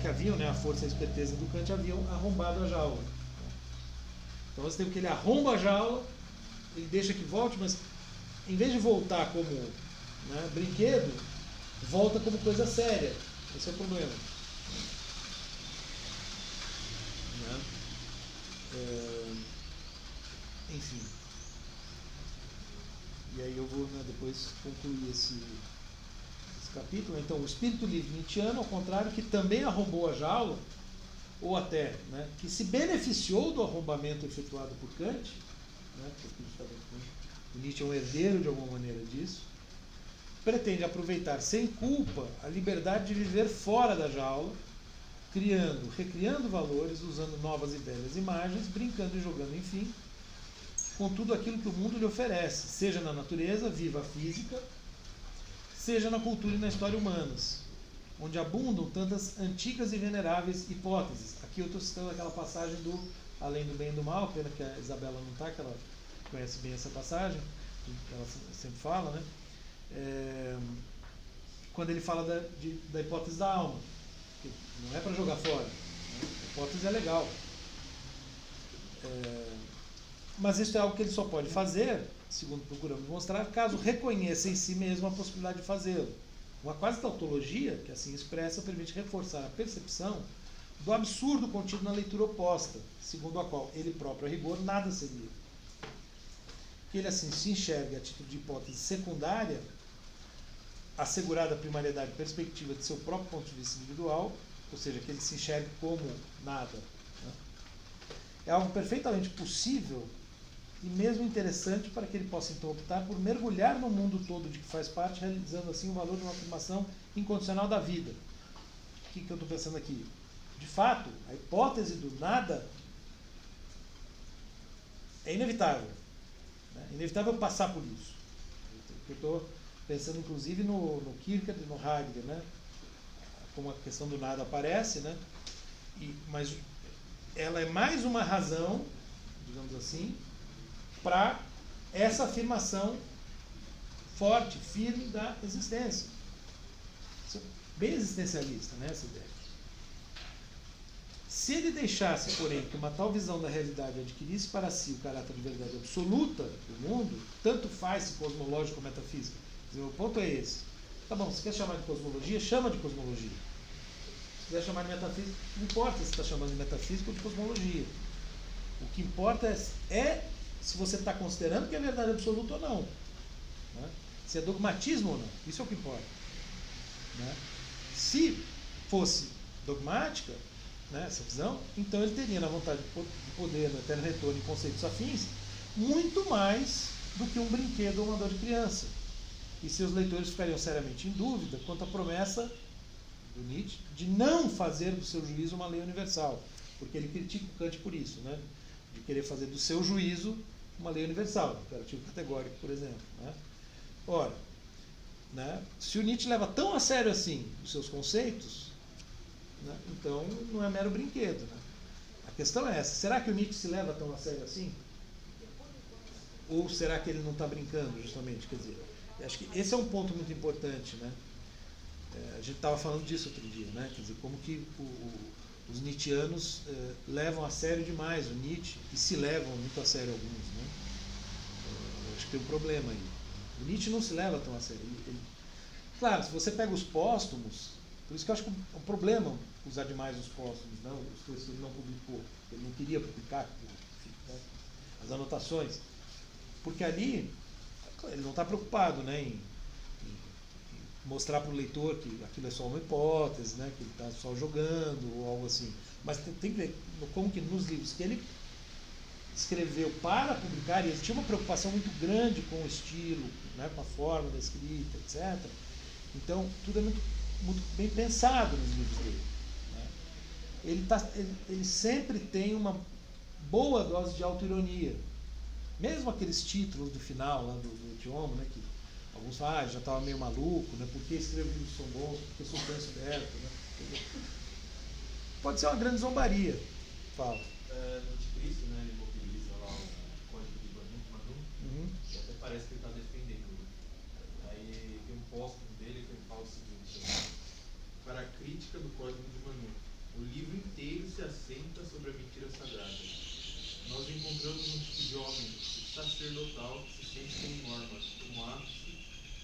haviam, né, a força e a esperteza do Kant haviam arrombado a jaula. Então você tem que ele arromba a jaula, ele deixa que volte, mas em vez de voltar como, né, brinquedo, volta como coisa séria. Esse é o problema. Né? Enfim. E aí eu vou, né, depois concluir esse capítulo. Então, o espírito livre nietzschiano, ao contrário, que também arrombou a jaula, ou até, né, que se beneficiou do arrombamento efetuado por Kant, né, porque o Nietzsche é um herdeiro de alguma maneira disso, pretende aproveitar sem culpa a liberdade de viver fora da jaula, recriando valores, usando novas e velhas imagens, brincando e jogando, enfim, com tudo aquilo que o mundo lhe oferece, seja na natureza, viva física, seja na cultura e na história humanas, onde abundam tantas antigas e veneráveis hipóteses. Aqui eu estou citando aquela passagem do Além do Bem e do Mal, pena que a Isabela não está, que ela conhece bem essa passagem, ela sempre fala, né? Quando ele fala da hipótese da alma, que não é para jogar fora, né? A hipótese é legal. Mas isso é algo que ele só pode fazer, segundo procuramos mostrar, caso reconheça em si mesmo a possibilidade de fazê-lo. Uma quase tautologia, que assim expressa, permite reforçar a percepção do absurdo contido na leitura oposta, segundo a qual ele próprio, a rigor, nada seria. Que ele assim se enxerga a título de hipótese secundária, assegurada a primariedade perspectiva de seu próprio ponto de vista individual, ou seja, que ele se enxergue como nada. Né? É algo perfeitamente possível e mesmo interessante para que ele possa então optar por mergulhar no mundo todo de que faz parte, realizando assim o valor de uma afirmação incondicional da vida. O que eu estou pensando aqui? De fato, a hipótese do nada é inevitável. Né? É inevitável passar por isso. Eu estou pensando inclusive no Kierkegaard e no Heidegger, né? Como a questão do nada aparece, né? Mas ela é mais uma razão, digamos assim, para essa afirmação forte, firme da existência. Bem existencialista, né, essa ideia. Se ele deixasse, porém, que uma tal visão da realidade adquirisse para si o caráter de verdade absoluta do mundo, tanto faz se cosmológico ou metafísica. O ponto é esse. Tá bom, se quer chamar de cosmologia, chama de cosmologia. Se quiser chamar de metafísica, não importa se está chamando de metafísica ou de cosmologia. O que importa é se você está considerando que é verdade absoluta ou não. Né? Se é dogmatismo ou não. Isso é o que importa. Né? Se fosse dogmática, né, essa visão, então ele teria na vontade de poder, no eterno retorno em conceitos afins, muito mais do que um brinquedo ou uma dor de criança. E seus leitores ficariam seriamente em dúvida quanto à promessa do Nietzsche de não fazer do seu juízo uma lei universal, porque ele critica o Kant por isso, né, de querer fazer do seu juízo uma lei universal, imperativo categórico, por exemplo. Né? Ora, né, se o Nietzsche leva tão a sério assim os seus conceitos, né, então não é mero brinquedo. Né? A questão é essa, será que o Nietzsche se leva tão a sério assim? Ou será que ele não está brincando, justamente? Quer dizer, acho que esse é um ponto muito importante, né? A gente estava falando disso outro dia, né? Quer dizer, como que os nietzschianos levam a sério demais o Nietzsche e se levam muito a sério alguns, né? Acho que tem um problema aí. O Nietzsche não se leva tão a sério. Claro, se você pega os póstumos, por isso que eu acho que é um problema usar demais os póstumos, né? Os textos que ele não publicou, ele não queria publicar, enfim, né? As anotações, porque ali ele não está preocupado, né, em mostrar para o leitor que aquilo é só uma hipótese, né, que ele está só jogando ou algo assim. Mas tem que ver como que nos livros que ele escreveu para publicar, e ele tinha uma preocupação muito grande com o estilo, né, com a forma da escrita, etc. Então, tudo é muito bem pensado nos livros dele. Né? Ele sempre tem uma boa dose de autoironia. Mesmo aqueles títulos do final lá do Tiomo, né, que alguns falam, já estava meio maluco, né, por que escrevo livros são bons, porque sou penso aberto, né? Pode ser uma grande zombaria. Fala. No Anticristo, né, ele mobiliza lá o código de Manu, e até parece que ele está defendendo. Né? Aí tem um póstumo dele que ele fala o seguinte: para a crítica do código de Manu, o livro inteiro se assenta sobre a mentira sagrada. Nós encontramos um tipo de homem sacerdotal que se sente como norma, como ápice,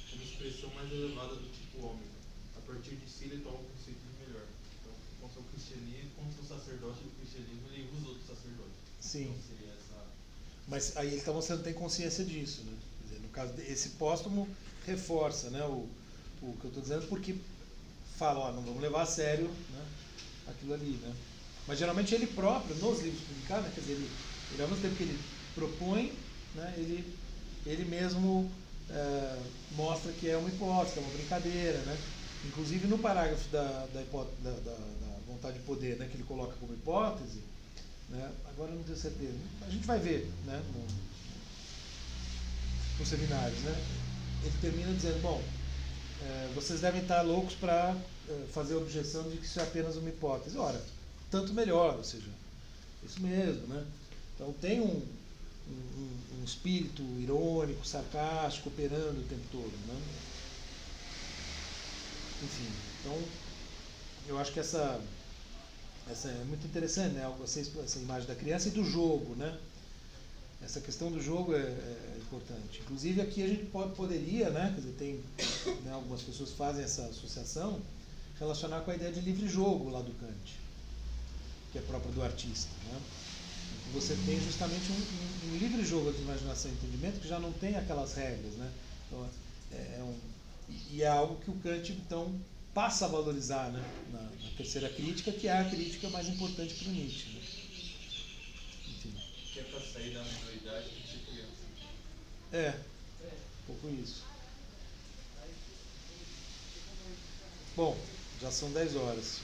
como expressão mais elevada do tipo homem. A partir de si ele toma o conceito de melhor. Então, contra o cristianismo, contra o sacerdote do cristianismo, ele usa outro sacerdote. Sim. Então, seria essa... Mas aí ele está mostrando que tem consciência disso, né? Quer dizer, no caso esse póstumo reforça, né, o que eu estou dizendo, porque fala, ó, não vamos levar a sério, né, aquilo ali, né? Mas geralmente ele próprio, nos livros publicados, né, quer dizer, ele ao mesmo tempo que ele propõe, né, ele mesmo mostra que é uma hipótese, que é uma brincadeira, né? Inclusive no parágrafo da vontade de poder, né, que ele coloca como hipótese, né, agora eu não tenho certeza, a gente vai ver, né, nos seminários, né, ele termina dizendo, bom, vocês devem estar loucos para fazer a objeção de que isso é apenas uma hipótese. Ora, tanto melhor, ou seja, isso mesmo, né? Então tem um espírito irônico, sarcástico, operando o tempo todo, né? Enfim, então eu acho que essa é muito interessante, né? Essa imagem da criança e do jogo, né? Essa questão do jogo é importante. Inclusive aqui a gente poderia, né? Quer dizer, tem, né, algumas pessoas fazem essa associação, relacionar com a ideia de livre jogo lá do Kant, que é própria do artista, né? Você tem justamente um livre jogo de imaginação e entendimento que já não tem aquelas regras, né? Então, e é algo que o Kant então passa a valorizar, né, na terceira crítica, que é a crítica mais importante para o Nietzsche. Né? Enfim. Que é para sair da minoridade de ser criança. Um pouco isso. Bom, já são 10 horas.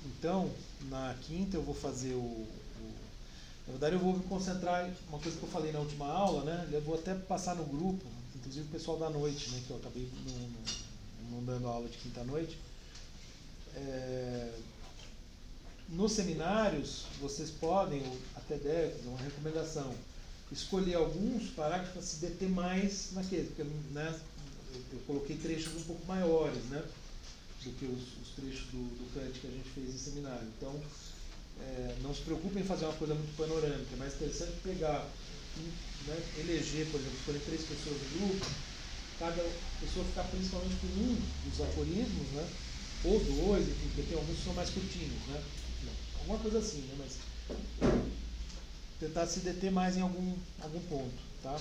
Então, na quinta eu vou fazer na verdade eu vou me concentrar em uma coisa que eu falei na última aula, né? Eu vou até passar no grupo, inclusive o pessoal da noite, né? Que eu acabei não dando aula de quinta-noite. Nos seminários, vocês podem, até deve, uma recomendação, escolher alguns parágrafos para se deter mais naqueles, porque, né, eu coloquei trechos um pouco maiores, né, do que os trechos do Kant que a gente fez em seminário. Então, não se preocupem em fazer uma coisa muito panorâmica, é mais interessante pegar, né, eleger, por exemplo, escolher 3 pessoas do grupo, cada pessoa ficar principalmente com um dos aforismos, né, ou 2, enfim, porque tem alguns que são mais curtinhos, né, alguma coisa assim, né, mas tentar se deter mais em algum ponto, tá?